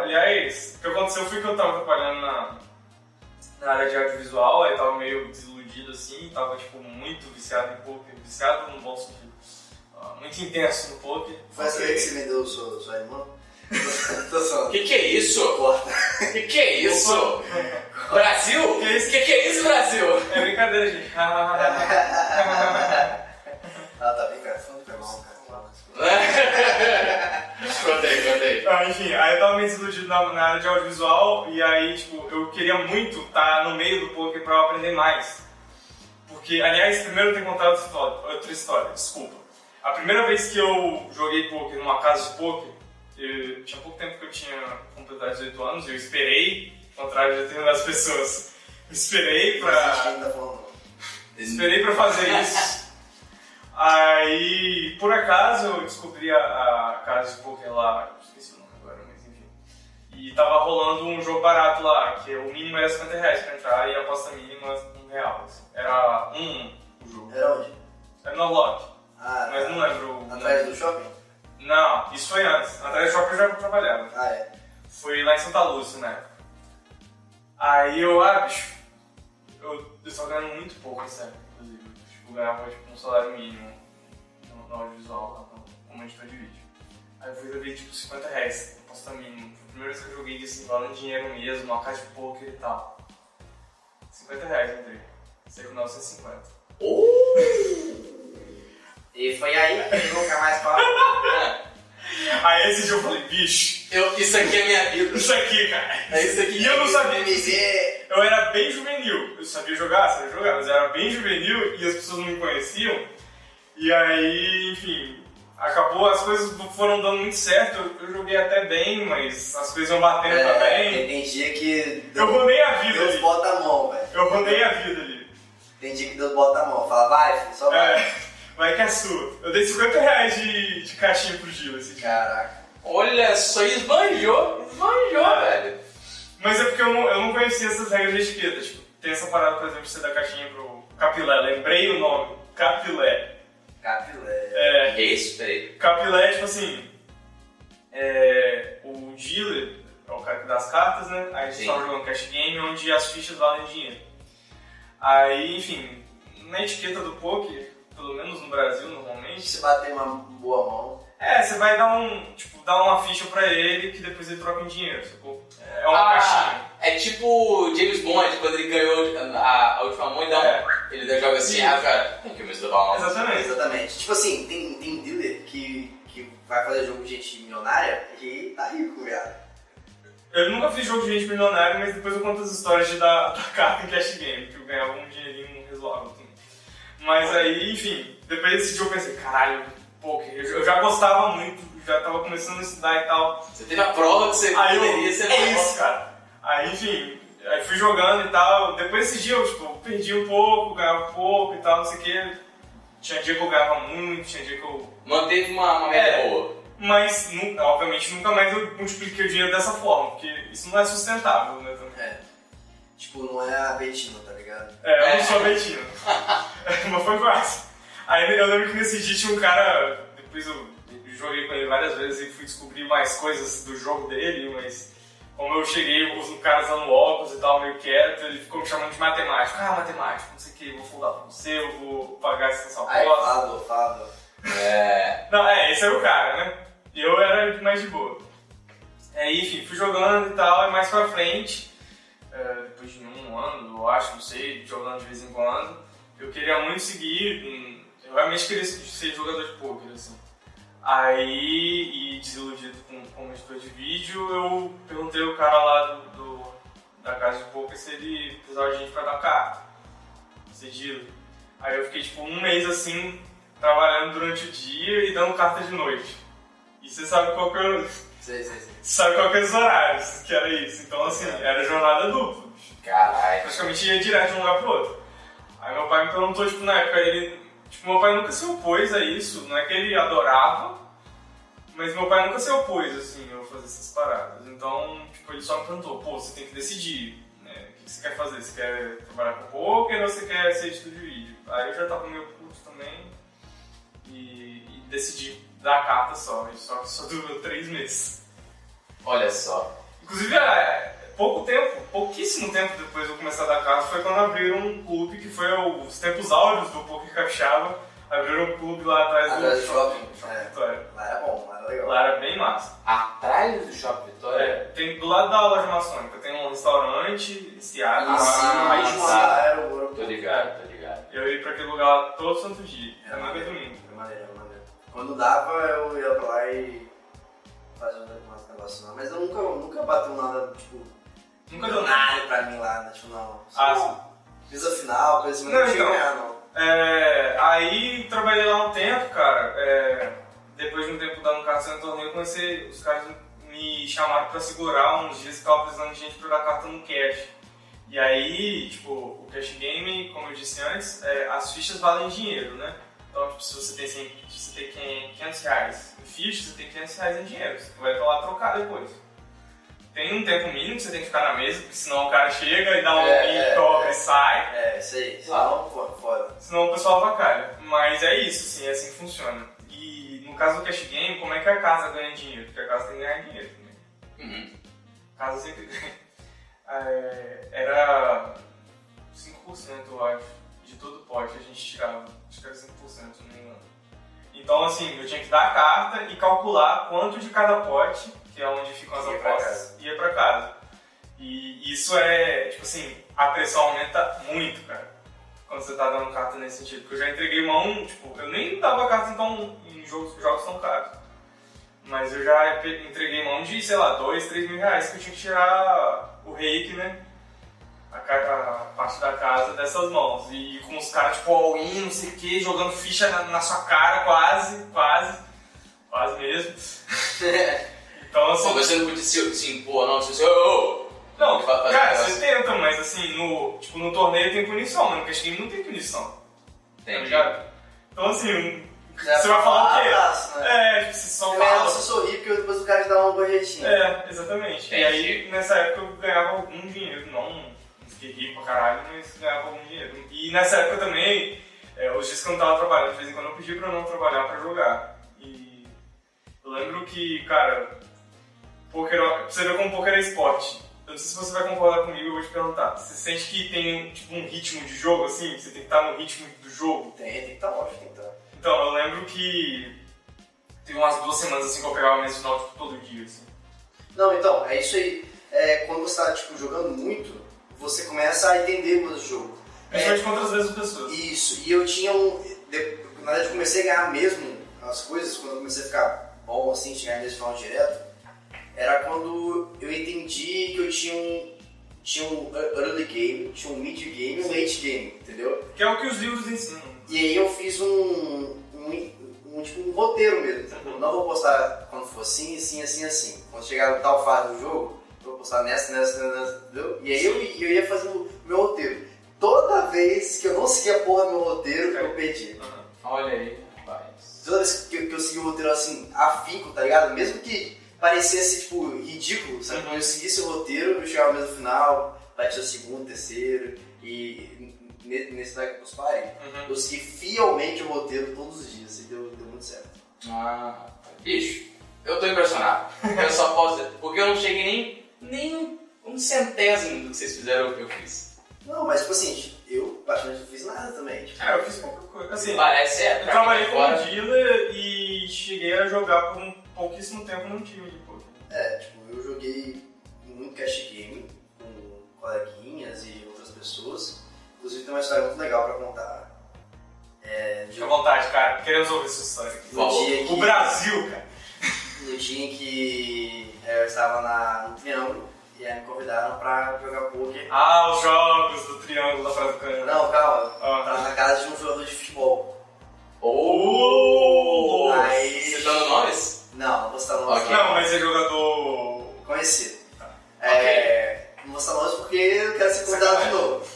Aliás, o que aconteceu foi que eu tava trabalhando na área de audiovisual, aí tava meio desiludido assim, tava tipo muito viciado em poker, viciado no bom sentido, muito intenso no poker. Foi essa vez que você vendeu sua irmã? Tô só. Que é isso? Corta. Que é isso? Brasil? Que é isso, Brasil? É brincadeira, gente. Tá bem, cara. Foi mal, cara. Contei. Enfim, aí eu tava meio desiludido na área de audiovisual e aí, tipo, eu queria muito estar no meio do poker pra eu aprender mais. Porque, aliás, primeiro eu tenho que contar outra história, desculpa. A primeira vez que eu joguei poker numa casa de poker, tinha pouco tempo que eu tinha completado 18 anos, eu esperei, ao contrário de determinadas pessoas, esperei pra fazer isso. Aí, por acaso, eu descobri a casa de poker lá, esqueci o nome agora, mas enfim. E tava rolando um jogo barato lá, que o mínimo era R$50 pra entrar e a aposta mínima R$1. Assim. Era o jogo. Era onde? Era no Lock. Mas não lembro. Atrás do shopping? Não, isso foi antes. Atrás do shopping eu já trabalhava. Foi lá em Santa Lúcia, né? Aí bicho, eu tava ganhando muito pouco, sério, inclusive. Tipo, eu ganhava um salário mínimo no audiovisual, como editor de vídeo. Aí eu fui ver tipo R$50, aposta mínima. Foi a primeira vez que eu joguei disso, valendo dinheiro mesmo, numa casa de poker e tal. R$50 entrei. Saí com 950. E foi aí que ele nunca mais falou. Aí esse dia eu falei, bicho. Isso aqui é minha vida. Isso aqui, cara. É isso aqui. E eu não sabia. Eu era bem juvenil. Eu sabia jogar, mas eu era bem juvenil e as pessoas não me conheciam. E aí, enfim, acabou, as coisas foram dando muito certo. Eu joguei até bem, mas as coisas iam batendo também. Tem dia que eu rodei a vida Deus ali. Bota a mão, velho. Eu rodei a vida ali. Tem dia que Deus bota a mão. Fala, vai, filho, só vai. Vai que é sua. Eu dei R$50 de caixinha pro Gil esse dia. Caraca. Olha só, esbanjou, velho. Mas é porque eu não conhecia essas regras de etiqueta. Tipo, tem essa parada, por exemplo, de você dar caixinha pro Capilé. Lembrei o nome. Capilé. Que isso, peraí. Capilé, tipo assim, o dealer é o cara que dá as cartas, né? Aí a gente tava jogando cash game onde as fichas valem dinheiro. Aí, enfim, na etiqueta do poker, pelo menos no Brasil, normalmente... Se bater uma boa mão... você vai dar uma ficha pra ele que depois ele troca em dinheiro, sacou? É uma caixinha. É tipo James Bond, quando ele ganhou a última mão, ele joga assim, cara, tem que me estudar uma. Exatamente. Tipo assim, tem dealer que vai fazer jogo de gente milionária e tá rico, viado. Eu nunca fiz jogo de gente milionária, mas depois eu conto as histórias de dar carta em cash game, que eu ganhava um dinheirinho razoável também. Mas aí, enfim, depois desse dia eu pensei, caralho, poker, eu já gostava muito, já tava começando a estudar e tal. Você teve a prova que você poderia ser isso, cara. Aí, enfim, aí fui jogando e tal. Depois desse dia eu perdi um pouco, ganhava pouco e tal, não sei o que. Tinha dia que eu ganhava muito, tinha dia que eu... Manteve uma média boa. mas obviamente nunca mais eu multipliquei o dinheiro dessa forma, porque isso não é sustentável, né? Tipo, não é a Betina, tá ligado? Eu não sou a Betina. Mas foi quase. Aí eu lembro que nesse dia tinha um cara, depois eu joguei com ele várias vezes e fui descobrir mais coisas do jogo dele, mas como eu cheguei, os caras dando óculos e tal, meio quieto, ele ficou me chamando de matemático. Matemático, não sei o que, vou foldar pra você, eu vou pagar essa sua aposta. Fado. Não, esse era o cara, né? E eu era mais de boa. Aí, enfim, fui jogando e tal, e mais pra frente, depois de um ano, eu acho, não sei, jogando de vez em quando, eu queria muito seguir, eu realmente queria ser jogador de poker, assim. Aí, e desiludido com o editor de vídeo, eu perguntei ao cara lá da casa de poker se ele precisava de gente pra dar carta, sigilo. Aí eu fiquei tipo um mês assim, trabalhando durante o dia e dando carta de noite. E você sabe qual que eu... Sei. Sabe qual que é os horários que era isso. Então assim, era jornada dupla. Caralho. Praticamente ia direto de um lugar pro outro. Aí meu pai me perguntou, tipo, na época ele... Tipo, meu pai nunca se opôs a isso, não é que ele adorava, mas meu pai nunca se opôs, assim, a fazer essas paradas. Então, tipo, ele só me perguntou, você tem que decidir, né? O que você quer fazer? Você quer trabalhar com poker ou você quer ser editor de vídeo? Aí eu já tava meio puto também e decidi dar a carta só, e só durou 3 meses. Olha só. Inclusive, pouquíssimo tempo depois de eu começar a dar carta, foi quando abriram um clube que foi os tempos áureos do Poker Capixaba. Abriram um clube lá atrás do shopping. Vitória. Lá era bom, lá era legal. Lá era bem massa. Atrás do Shopping Vitória? Tem do lado da loja maçônica, tem um restaurante, estiado. Lá era o ouro. Tô ligado. Eu ia pra aquele lugar lá todo santo dia. Era nada domingo. Era maneiro. Quando dava, eu ia pra lá e fazia umas negócios lá. Mas eu nunca bateu nada, tipo... Nunca deu nada pra mim lá, né? Tipo, não. Sim. Fiz a final, coisa assim, mas não tinha ganhar, não. Aí trabalhei lá um tempo, cara. Depois de um tempo dando carta no torneio, os caras me chamaram pra segurar uns dias que tava precisando de gente pra dar carta no cash. E aí, tipo, o cash game, como eu disse antes, as fichas valem dinheiro, né? Então, tipo, se você tem 500 reais em ficha, você tem 500 reais em dinheiro. Você vai pra lá trocar depois. Tem um tempo mínimo que você tem que ficar na mesa, porque senão o cara chega e dá e sai. Isso aí. Senão, foda. Senão o pessoal avacalha. Mas é isso, assim, é assim que funciona. E no caso do cash game, como é que a casa ganha dinheiro? Porque a casa tem que ganhar dinheiro também. A casa sempre ganha. Era 5%, eu acho, de todo o pote a gente tirava. Acho que era 5%, se não me engano. Então, assim, eu tinha que dar a carta e calcular quanto de cada pote, que é onde ficam as apostas, ia pra casa. E isso tipo assim, a pressão aumenta muito, cara, quando você tá dando carta nesse sentido. Porque eu já entreguei mão, tipo, eu nem dava carta então em jogos tão caros. Mas eu já entreguei mão de, sei lá, 2, 3 mil reais que eu tinha que tirar o reiki, né? A parte da casa dessas mãos. E com os caras, tipo, all-in, não sei o que, jogando ficha na sua cara, quase mesmo. Então, assim... Você não podia se impor, não? Não, cara, você tenta, mas assim, no torneio tem punição, mas no cash game não tem punição. Entendi. Tá ligado? Então, assim, você vai falar o quê? Abraço, né? Tipo, você só É melhor fala... você sorrir, porque depois o cara te dá uma gorjetinha. Exatamente. Entendi. E aí, nessa época, eu ganhava algum dinheiro. Não fiquei rico pra caralho, mas ganhava algum dinheiro. E nessa época também, os dias que eu não tava trabalhando, de vez em quando eu pedi pra não trabalhar pra jogar. E eu lembro que, cara, você vê como poker é esporte. Eu não sei se você vai concordar comigo, eu vou te perguntar. Você sente que tem tipo um ritmo de jogo, assim? Você tem que estar no ritmo do jogo? Tem que estar ótimo, tem que estar. Então, eu lembro que teve umas 2 semanas assim que eu pegava a mesa final tipo, todo dia, assim. Não, então, é isso aí. Quando você tá tipo, jogando muito, você começa a entender o jogo. Principalmente com outras vezes pessoas. Isso, e eu tinha na verdade, eu comecei a ganhar mesmo as coisas, quando eu comecei a ficar bom, assim, chegar nesse final direto, era quando eu entendi que eu tinha um early game, tinha um mid game e um late game, entendeu? Que é o que os livros ensinam. E aí eu fiz um roteiro mesmo. Tipo, não vou postar quando for assim. Quando chegar no tal fase do jogo, eu vou postar nessa, entendeu? E aí eu ia fazendo meu roteiro. Toda vez que eu não seguia a porra do meu roteiro, eu perdi. Olha aí, rapaz. Toda vez que eu segui o roteiro assim, afinco, tá ligado? Mesmo que parecesse, tipo, ridículo, sabe? Quando eu seguisse o roteiro, eu chegava mesmo no final, batia o segundo, terceiro, e nesse daqui que eu parei. Eu segui fielmente o roteiro todos os dias, e deu muito certo. Bicho, eu tô impressionado. Eu só posso dizer, porque eu não cheguei nem um centésimo do que vocês fizeram, eu fiz. Não, mas tipo assim, eu praticamente não fiz nada também. Tipo, eu fiz pouca coisa. Assim, parece eu trabalhei como dealer e cheguei a jogar por um pouquíssimo tempo num time de poker. tipo, eu joguei muito cash game com coleguinhas e outras pessoas. Inclusive tem uma história muito legal pra contar. Fica à vontade, cara. Queremos ouvir essa história aqui. O Brasil, cara. No dia em que eu estava no Triângulo e aí me convidaram pra jogar poker. Os jogos do Triângulo da Praia do Canhão. Não, calma. Tava na casa de um jogador de futebol. Aí... Você tá no nomes? Não vou citar nomes. Okay. Não, mas é jogador... conhecido. Okay. Não vou citar nomes porque eu quero ser convidado de novo.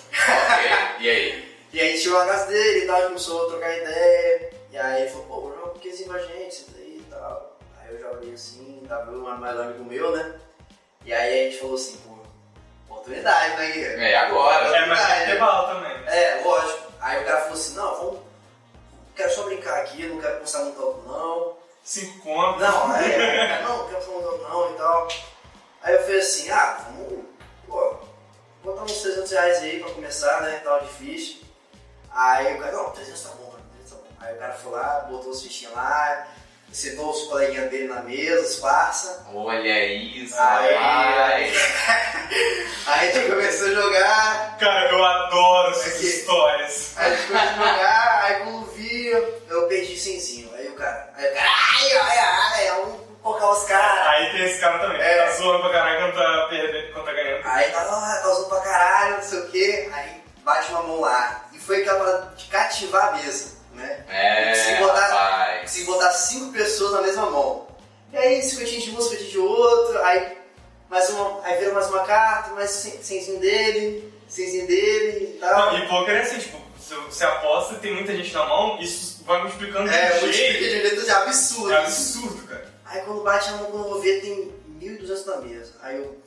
E aí? E aí a gente chegou na casa dele e tal, a gente começou a trocar ideia. E aí ele falou, pô, vou jogar um pouquinho com a gente, senta aí e tal. Aí eu joguei assim, tava eu mais um amigo meu, né? E aí a gente falou assim, pô, oportunidade, né, Guilherme? Agora. Mas tem que ter bala também. Lógico. Aí o cara falou assim, não, quero só brincar aqui, não quero postar muito alto não. 5 contos. Não, não quero postar muito alto não e tal. Aí eu falei assim, vamos, botar uns 300 reais aí pra começar, né, tal, de ficha. Aí o cara, não, 300 tá bom, 300 tá bom. Aí o cara foi lá, botou os fichinhos lá, sentou os coleguinhas dele na mesa, os parça. Olha isso, aí a gente começou a jogar. Cara, eu adoro essas histórias. Aí a gente começou a jogar, aí quando via, eu perdi 100zinho. Aí o cara, vamos focar os caras. Aí tem esse cara também, tá zoando pra caralho quando tá perdendo, quando tá ganhando. Aí tá zoando pra caralho, não sei o que, aí bate uma mão lá. E foi aquela parada de cativar a mesa, né? Consegui botar 5 pessoas na mesma mão. E aí 50 de um, 50 de outro, aí virou mais uma carta, mais 100zinho dele e tal. Não, e poker é assim, tipo, você aposta e tem muita gente na mão, isso vai multiplicando de multiplica de um jeito absurdo. É absurdo, cara. Aí quando bate a mão, quando eu vou ver, tem 1.200 na mesa. Aí eu,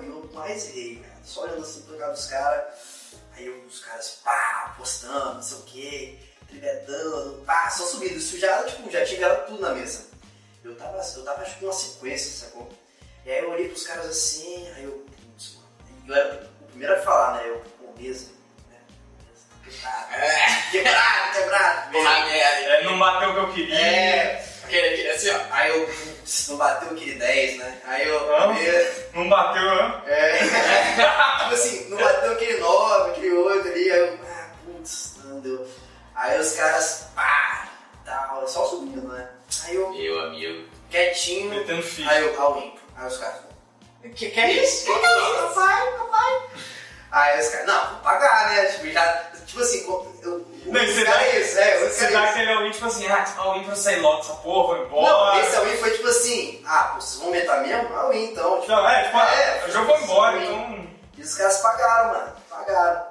eu mais errei, cara. Só olhando assim pro cara dos caras. Aí os caras, apostando, não sei o que, tribetando, só subindo. Isso já tinha virado tudo na mesa. Eu tava acho que com uma sequência, sacou? E aí eu olhei pros caras assim, aí eu, putz, mano. Eu era o primeiro a falar, né? Mesa, né? Quebrado. Não bateu o que eu queria. Queria assim, ó. Aí eu, não bateu aquele 10, né? Aí eu, não bateu, né? Tipo assim, não bateu aquele 9, aquele 8 ali, aí eu, não deu. Aí os caras, tal, só subindo, né? Aí eu, meu amigo, quietinho, metendo ficha. Aí eu, all in. Aí os caras, que é isso? Que é isso? Papai. Aí os caras, não, vou pagar, né? Tipo assim, você dá aquele all-in, tipo assim, all-in pra sair logo dessa porra, vou embora. Não, esse all-in foi tipo assim, vocês vão aumentar mesmo? All-in então. Tipo, eu já vou embora, então. E os caras pagaram, mano, pagaram.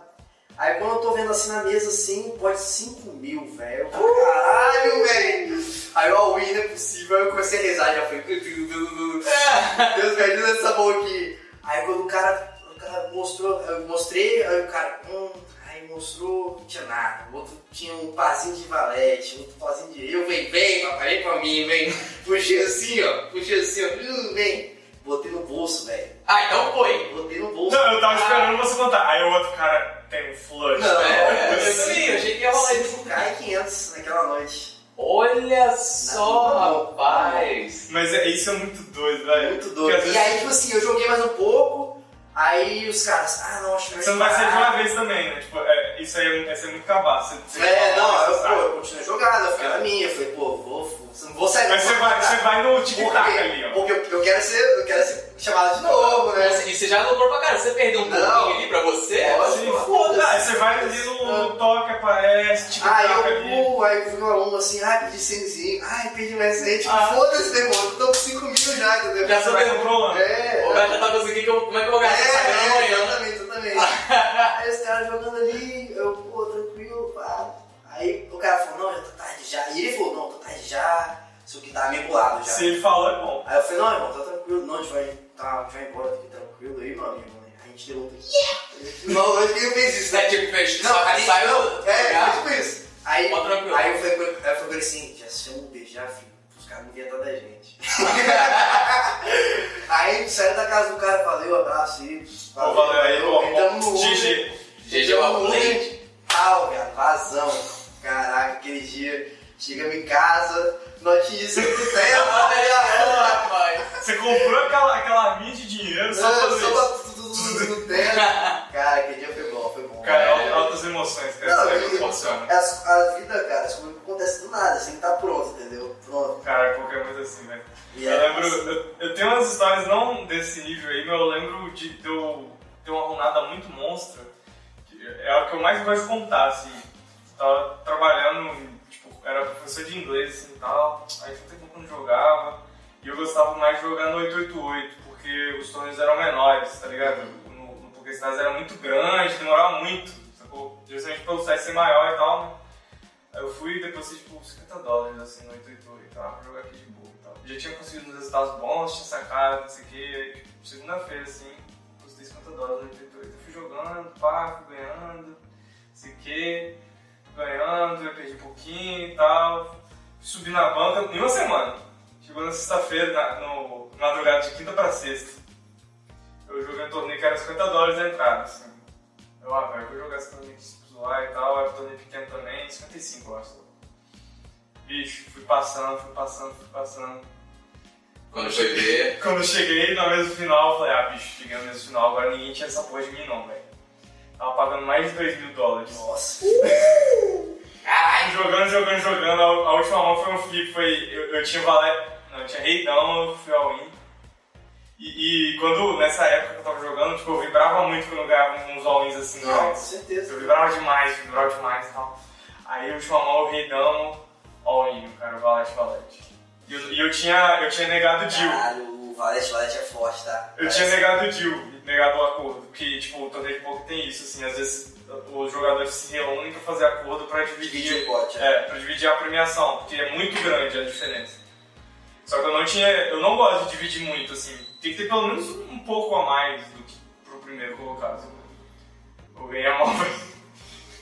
Aí quando eu tô vendo assim na mesa, assim, pode 5 mil, velho. Caralho, velho. Aí o all-in não é possível, aí eu comecei a rezar, já foi. Deus me ajuda essa mão aqui. Aí quando o cara mostrou, eu mostrei, aí o cara, aí mostrou, não tinha nada. O outro tinha um pazinho de valete, outro pazinho de. Eu, vem, papai, vem pra mim, vem. Puxei assim, ó, vem. Botei no bolso, velho. Então foi. Botei no bolso. Não, eu tava esperando você contar. Aí o outro cara tem um flush. Não, eu achei que ia rolar isso. 5.500 naquela noite. Olha só, rapaz. Mas isso é muito doido, velho. Muito doido. E aí, tipo assim, eu joguei mais um pouco, aí os caras, não, acho que você não vai ser de uma vez também, né? Tipo, isso aí é muito cabaço. Eu continuei jogando, eu fiquei na minha, eu falei, não vou sair. Mas você vai no tic-tac ali, ó. Porque eu quero ser chamado de novo, né? E você já loucou pra cara, você perdeu um pouquinho ali pra você? Foda-se. Você vai ali no toque, aparece, tic-tac ali. Aí eu fui no aluno assim, perdi 100zinho, perdi mais 100, foda-se, meu irmão, eu tô com 5 mil já, entendeu? Já você vai controlando. O cara já tá pensando como é que eu vou gastar essa grana amanhã. Exatamente. Aí os caras jogando ali, eu, tranquilo, pá. Aí o cara falou, não, já tá tarde já. E ele falou, não, tá tarde já, Só que tava meio bolado já. Se ele falou, é bom. Aí eu falei, não, irmão, tá tranquilo, não, a gente vai embora daqui tranquilo aí, meu amigo, né? A gente deu outra. Não, eu fez isso, né? Tipo, fez. Não, a gente saiu. foi tipo isso. Aí eu tranquilo. falei assim, já se chama um beijar, filho, os caras não vêm atrás da gente. Aí saiu da casa do cara, valeu, abraço aí. Valeu aí, entramos no GG Valente. Tal, cara, vazão. Caraca, aquele dia, chegamos em casa, notícia do tempo. Você comprou aquela arminha de dinheiro só pra fazer isso. Tudo tempo. Cara, aquele dia foi bom. Cara, altas emoções, cara. Não, Isso aí funciona. A vida, cara, as coisas acontecem do nada, assim, tá pronto, entendeu? Pronto. Cara, qualquer coisa assim, velho. E Eu lembro, eu tenho umas histórias não desse nível aí, mas eu lembro de eu ter uma runada muito monstra, que é o que eu mais gosto de contar, assim. Tava trabalhando, tipo, era professor de inglês, assim, e tal, aí tinha tempo quando jogava, e eu gostava mais de jogar no 888, porque os torneios eram menores, tá ligado? No Pokéstars era muito grande, demorava muito, sacou? Justamente pelo site ser maior e tal, né? Aí eu fui e depositei, tipo, $50, assim, no 888 e tal, pra jogar aqui de boa e tal. Já tinha conseguido uns resultados bons, tinha sacado, não sei o que, aí, tipo, segunda-feira, assim, depositei $50 no 888. Eu fui jogando, pá, fui ganhando, não sei o que, ganhando, eu perdi um pouquinho e tal. Subi na banca em uma semana. Chegou na sexta-feira, no madrugada de quinta pra sexta. Eu joguei um torneio que era $50 a entrada, assim. Eu, velho, vou jogar esse torneio aqui pra zoar e tal, era um torneio pequeno também, 55 eu acho. Bicho, fui passando. Quando foi ver. Quando eu cheguei na mesa final, eu falei, bicho, cheguei na mesa final, agora ninguém tinha essa porra de mim não, velho. Tava pagando mais de $2.000. Nossa. Caralho! Jogando, a última mão foi um flip, eu tinha valé, não, eu tinha reidão, eu fui all-in. E quando, nessa época que eu tava jogando, tipo, eu vibrava muito quando eu ganhava uns all-ins assim, Não, com certeza. Eu vibrava demais e tal. Aí a última mão, eu reidão, all-in, cara, valete. E eu tinha negado o deal. Caralho, o valete é forte, tá? Eu tinha negado o deal, negado o acordo, porque, tipo, o torneio de poker tem isso, assim, às vezes os jogadores se reúnem pra fazer acordo pra dividir o pote, pra dividir a premiação, porque é muito grande a diferença. Só que eu não gosto de dividir muito, assim, tem que ter pelo menos um pouco a mais do que pro primeiro colocado. Eu ganhei a mão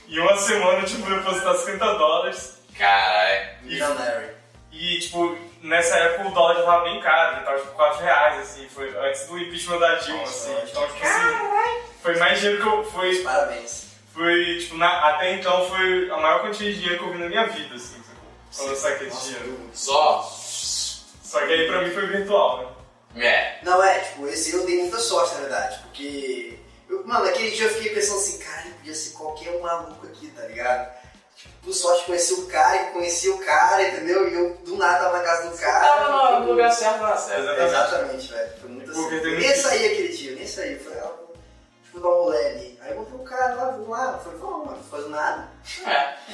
em uma semana, tipo, depositar $50. Caralho. Milionário. E, tipo, nessa época o dólar já tava bem caro, já tava tipo R$4, assim, foi antes do impeachment da Dilma, assim. Então, tipo assim, foi mais dinheiro que eu... Parabéns. Foi, tipo, até então foi a maior quantia de dinheiro que eu vi na minha vida, assim, quando eu saquei esse dinheiro. Só que aí pra mim foi virtual, né? Não, tipo, esse eu dei muita sorte, na verdade, porque... Mano, naquele dia eu fiquei pensando assim, cara, podia ser qualquer um maluco aqui, tá ligado? Por sorte, conheci o cara, entendeu? E eu, do nada, tava na casa do cara. Tava no lugar certo, na certa. Exatamente, velho. Foi muito assim. Nem saí aquele dia, nem saí. Foi algo, tipo, dar um rolê ali. Aí eu botei o cara lá, vamos lá. Eu falei, vamos, não faz nada.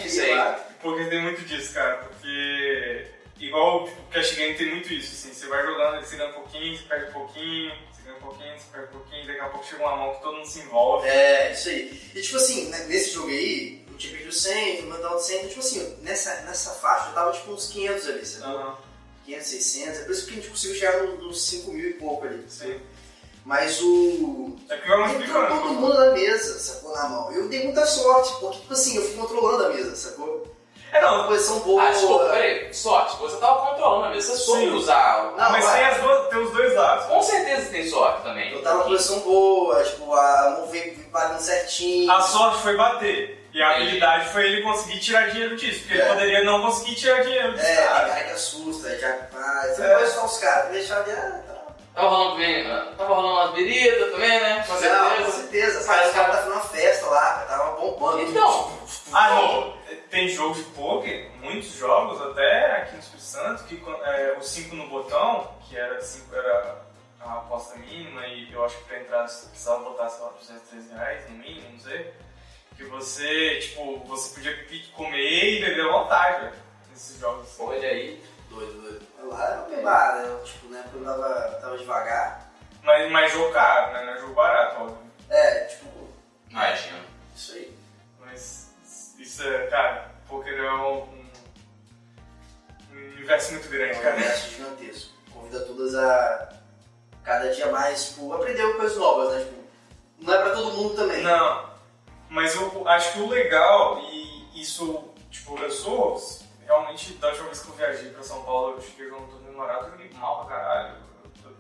Isso aí. Porque tem muito disso, cara. Porque, igual tipo, o Cash Game tem muito isso, assim. Você vai jogando, você ganha um pouquinho, você perde um pouquinho, você ganha um pouquinho, você perde um pouquinho. Daqui a pouco chega uma mão que todo mundo se envolve. Isso aí. E, tipo assim, nesse jogo aí... Tinha perdido 100, mandar o 100, então, tipo assim, nessa faixa eu tava tipo uns 500 ali, sabe? 500, 600, é por isso que a gente conseguiu chegar nos 5 mil e pouco ali. Sim. Mas o... É que eu entrou todo mundo na mesa, sacou? Na mão. Eu dei muita sorte, porque, tipo assim, eu fui controlando a mesa, sacou? Não, uma posição boa. Desculpa, peraí, sorte, você tava controlando a mesa, você soube usar. Não, mas tem os dois lados. Com certeza tem sorte também. Eu tava numa posição boa, tipo, a mão veio batendo certinho. A sorte foi bater. E a habilidade foi ele conseguir tirar dinheiro disso, porque ele poderia não conseguir tirar dinheiro disso. Tem cara que assusta, já faz. Você não pode só os caras, deixar ali, Tava rolando umas bebidas também, né? Com certeza. Com certeza. Os caras tá fazendo uma festa lá, tava bombando. Então. Não. Tem jogo de poker, muitos jogos, até aqui no Espírito Santo, que o 5 no botão, que era a aposta mínima, e eu acho que pra entrar você precisava botar, sei lá, R$213 no mínimo, não sei. Que você podia comer e beber à vontade, velho, nesses jogos. Olha aí. Doido. Lá era bem bar, né? Tipo, né? Quando tava devagar. Mas jogo caro, né? Não é jogo barato, óbvio. Tipo... Imagina. Isso aí. Mas isso é, cara, poker é um universo muito grande, cara. É um universo gigantesco. Convida todas a cada dia mais, tipo, aprender coisas novas, né? Tipo, não é pra todo mundo também. Não, mas eu acho que o legal, e isso, tipo, eu sou realmente, da última vez que eu viajei pra São Paulo, eu cheguei jogando todo memorado, eu joguei mal pra caralho.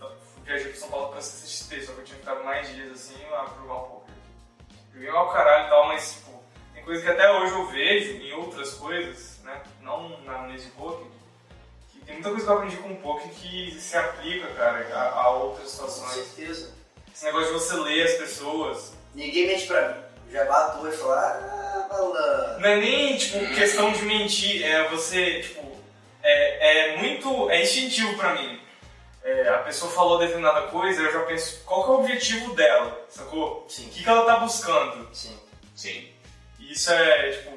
Eu viajei pra São Paulo pra CCXP, só que eu tinha ficado mais dias assim, pra jogar um pouco. Joguei mal pra caralho e tal, mas, tipo, tem coisa que até hoje eu vejo em outras coisas, né? Não na mesa de poker. Tem muita coisa que eu aprendi com o poker que se aplica, cara, a outras situações. Com certeza. Esse negócio de você ler as pessoas. Ninguém mente pra mim. Já bato e falo, malandro. Não é nem, tipo, questão de mentir, é você, tipo, é instintivo pra mim. A pessoa falou determinada coisa, eu já penso, qual que é o objetivo dela, sacou? Sim. O que ela tá buscando? Sim. E isso tipo,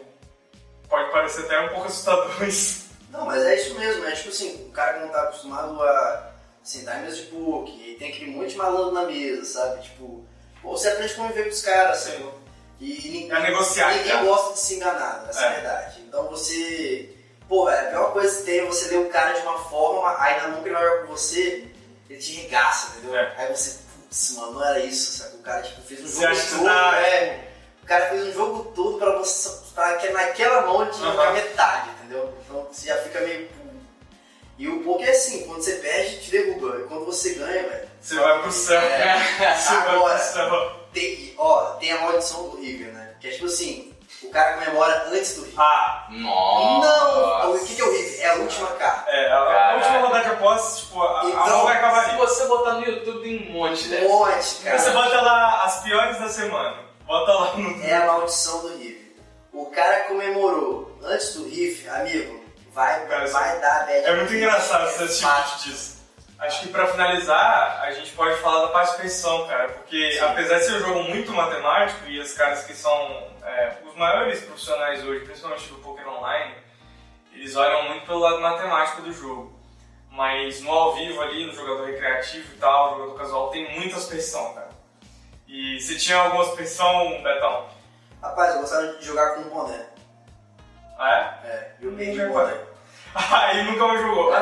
pode parecer até um pouco assustador isso. Não, mas é isso mesmo, é tipo assim, o cara que não tá acostumado a sentar em mesa de poker, e tem aquele monte de malandro na mesa, sabe? Tipo, pô, você aprende a conviver com os caras, Sim. E É negociar, ninguém cara. gosta de se enganar, essa é a verdade. Então você... Pô, velho, a pior coisa que tem é você ler um cara de uma forma, aí na mão que ele vai jogar com você, ele te regaça, entendeu? Aí você, putz, mano, não era isso, sabe? O cara tipo, fez um jogo todo, o cara fez um jogo todo pra você, pra que naquela mão ele te jogar metade, entendeu? Então você já fica meio... E o poker é assim, quando você perde, te derruba. E quando você ganha, velho... Você vai pro céu. Você agora, vai pro céu. Tem a maldição do River, né? Que é tipo assim, o cara comemora antes do River. Nossa! Não! O que é o River? É a última carta. A última rodada de apostas, tipo, a mão vai acabar Se ali. você botar no YouTube, tem um monte, né? Um monte, cara. Você bota lá as piores da semana. Bota lá no... É a maldição do River. O cara comemorou antes do River, amigo, vai dar bad. É muito engraçado esse tipo disso. Acho que pra finalizar, a gente pode falar da participação, cara, porque apesar de ser um jogo muito matemático e os caras que são os maiores profissionais hoje, principalmente do poker online, eles olham muito pelo lado matemático do jogo. Mas no ao vivo ali, no jogador recreativo e tal, no jogador casual, tem muita aspersão, cara. E você tinha alguma aspersão, Betão? Rapaz, eu gostava de jogar com um boné. Ah, Eu perdi o boné. Aí nunca mais jogou.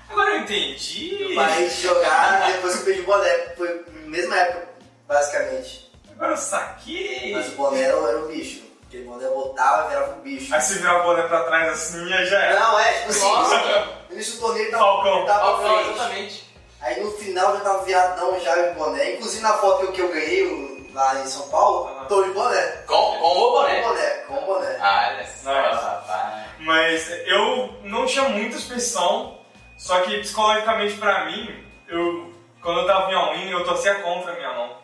Agora eu entendi. Eu parei de jogar depois que eu perdi o boné. Foi na mesma época, basicamente. Agora eu saquei. Mas o boné era o bicho. Porque o boné botava e virava um bicho. Aí você virava o boné pra trás assim e já era. Não, tipo assim, no início do torneio ele tava pra frente. Exatamente. Aí no final já tava viadão já de boné. Inclusive na foto que eu ganhei lá em São Paulo, tô de boné. Com o boné? Com o boné. Olha só, rapaz. Mas eu não tinha muita expressão, só que psicologicamente pra mim, quando eu tava em all-in, eu torcia contra a minha mão.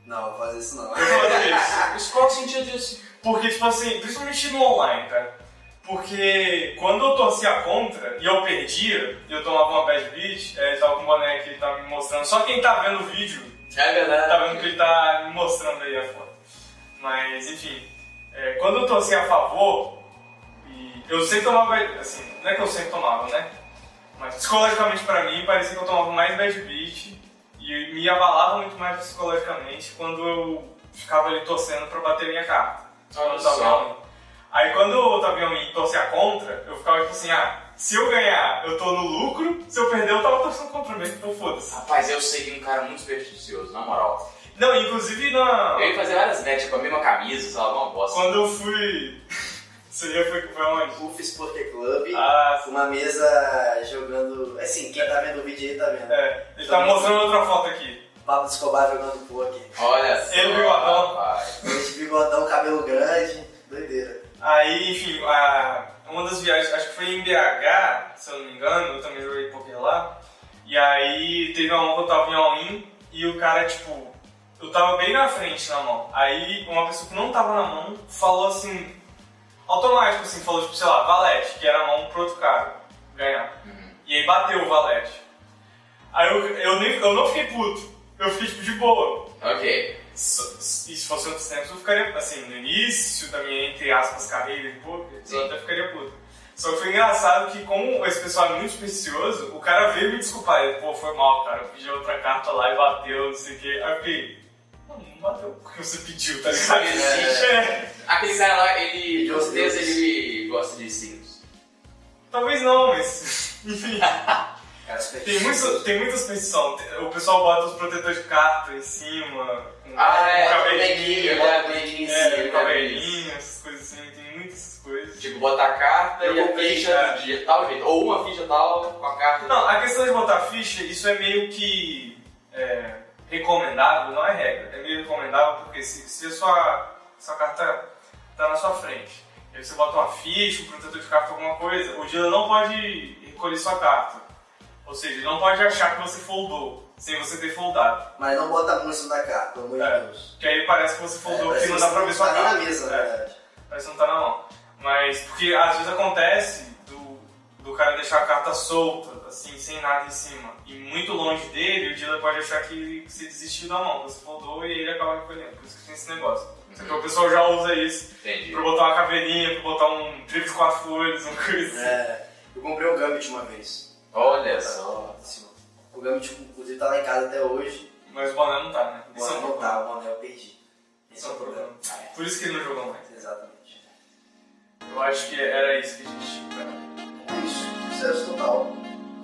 Não, vou fazer isso não. Eu fazia isso. Mas qual o sentido disso? Porque, tipo assim, principalmente no online, cara. Porque quando eu torcia contra e eu perdia, e eu tomava uma bad beat, ele tava com o boné que ele tá me mostrando. Só quem tá vendo o vídeo É verdade. tá vendo que ele tá me mostrando aí a foto. Mas, enfim, quando eu torcia a favor, e eu sempre tomava, assim, não é que eu sempre tomava, né? Mas psicologicamente pra mim, parecia que eu tomava mais bad beat e me abalava muito mais psicologicamente quando eu ficava ali torcendo pra bater minha carta. Olha só. Aí quando eu tava em torcia contra, eu ficava tipo assim, se eu ganhar, eu tô no lucro, se eu perder, eu tava torcendo contra mim, então foda-se. Rapaz, eu segui um cara muito supersticioso, na moral. Não, inclusive Eu ia fazer várias bets com a mesma camisa, sei lá, uma bosta. quando eu fui... Você já foi onde? Ufis Poker Club, Ah, sim. uma mesa jogando... Assim, quem tá vendo o vídeo aí tá vendo. Ele tá mostrando outra foto aqui. Pablo Escobar jogando poker. Olha só, Ele bigodão. rapaz. Esse bigodão, cabelo grande, doideira. Aí, enfim, uma das viagens, acho que foi em BH, se eu não me engano, eu também joguei poker lá. E aí teve uma mão que eu tava em all-in e o cara, tipo, eu tava bem na frente na mão. Aí uma pessoa que não tava na mão falou assim, automático assim, falou tipo, sei lá, valete, que era a mão pro outro cara ganhar. E aí bateu o valete. Aí eu não fiquei puto, eu fiquei tipo de boa. Ok. E se fosse outros tempos, eu ficaria, assim, no início da minha, entre aspas, carreira de poker, eu até ficaria puto. Só que foi engraçado que, como esse pessoal é muito supersticioso, o cara veio me desculpar. Ele, pô, foi mal, cara, eu pedi outra carta lá e bateu, não sei o quê. Aí eu fiquei, não bateu porque você pediu, tá ligado? Aquele cara lá, ele, Meu com certeza, Deus. ele gosta de signos. Talvez não, mas... Enfim. Tem muita superstição. O pessoal bota os protetores de carta em cima, com cabelinho, essas coisas assim. Tem muitas essas coisas. Tipo, botar a carta e a ficha de tal jeito. Ou uma ficha tal com a carta. Não, a questão de botar ficha, isso é meio que recomendável, não é regra. É meio recomendável porque se a sua carta tá na sua frente, aí você bota uma ficha, um protetor de carta, alguma coisa, o dealer não pode recolher sua carta. Ou seja, ele não pode achar que você foldou, sem você ter foldado. Mas não bota a mão em cima da carta, pelo amor de Deus. Que aí parece que você foldou, porque não dá pra ver sua carta. Não tá na mesa, na verdade. Parece que não tá na mão. Mas, porque às vezes acontece do cara deixar a carta solta, assim, sem nada em cima, e muito longe dele, o dealer pode achar que você desistiu da mão, você foldou e ele acaba recolhendo. Por isso que tem esse negócio. Só que o pessoal já usa isso. Entendi. Pra botar uma caveirinha, pra botar um triplo de 4 folhas, uma coisa assim. Eu comprei um Gambit uma vez. Olha só. O Gambit, inclusive, tá lá em casa até hoje. Mas o boné não tá, né? O boné não tá, o boné eu perdi. Esse é o problema. Por isso que ele não jogou mais. Exatamente. Eu acho que era isso que a gente tinha pra... É isso, sucesso total.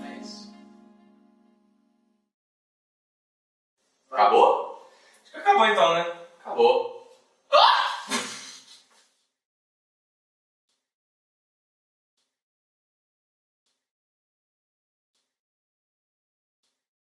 É isso. Acabou? Acho que acabou então, né? Acabou.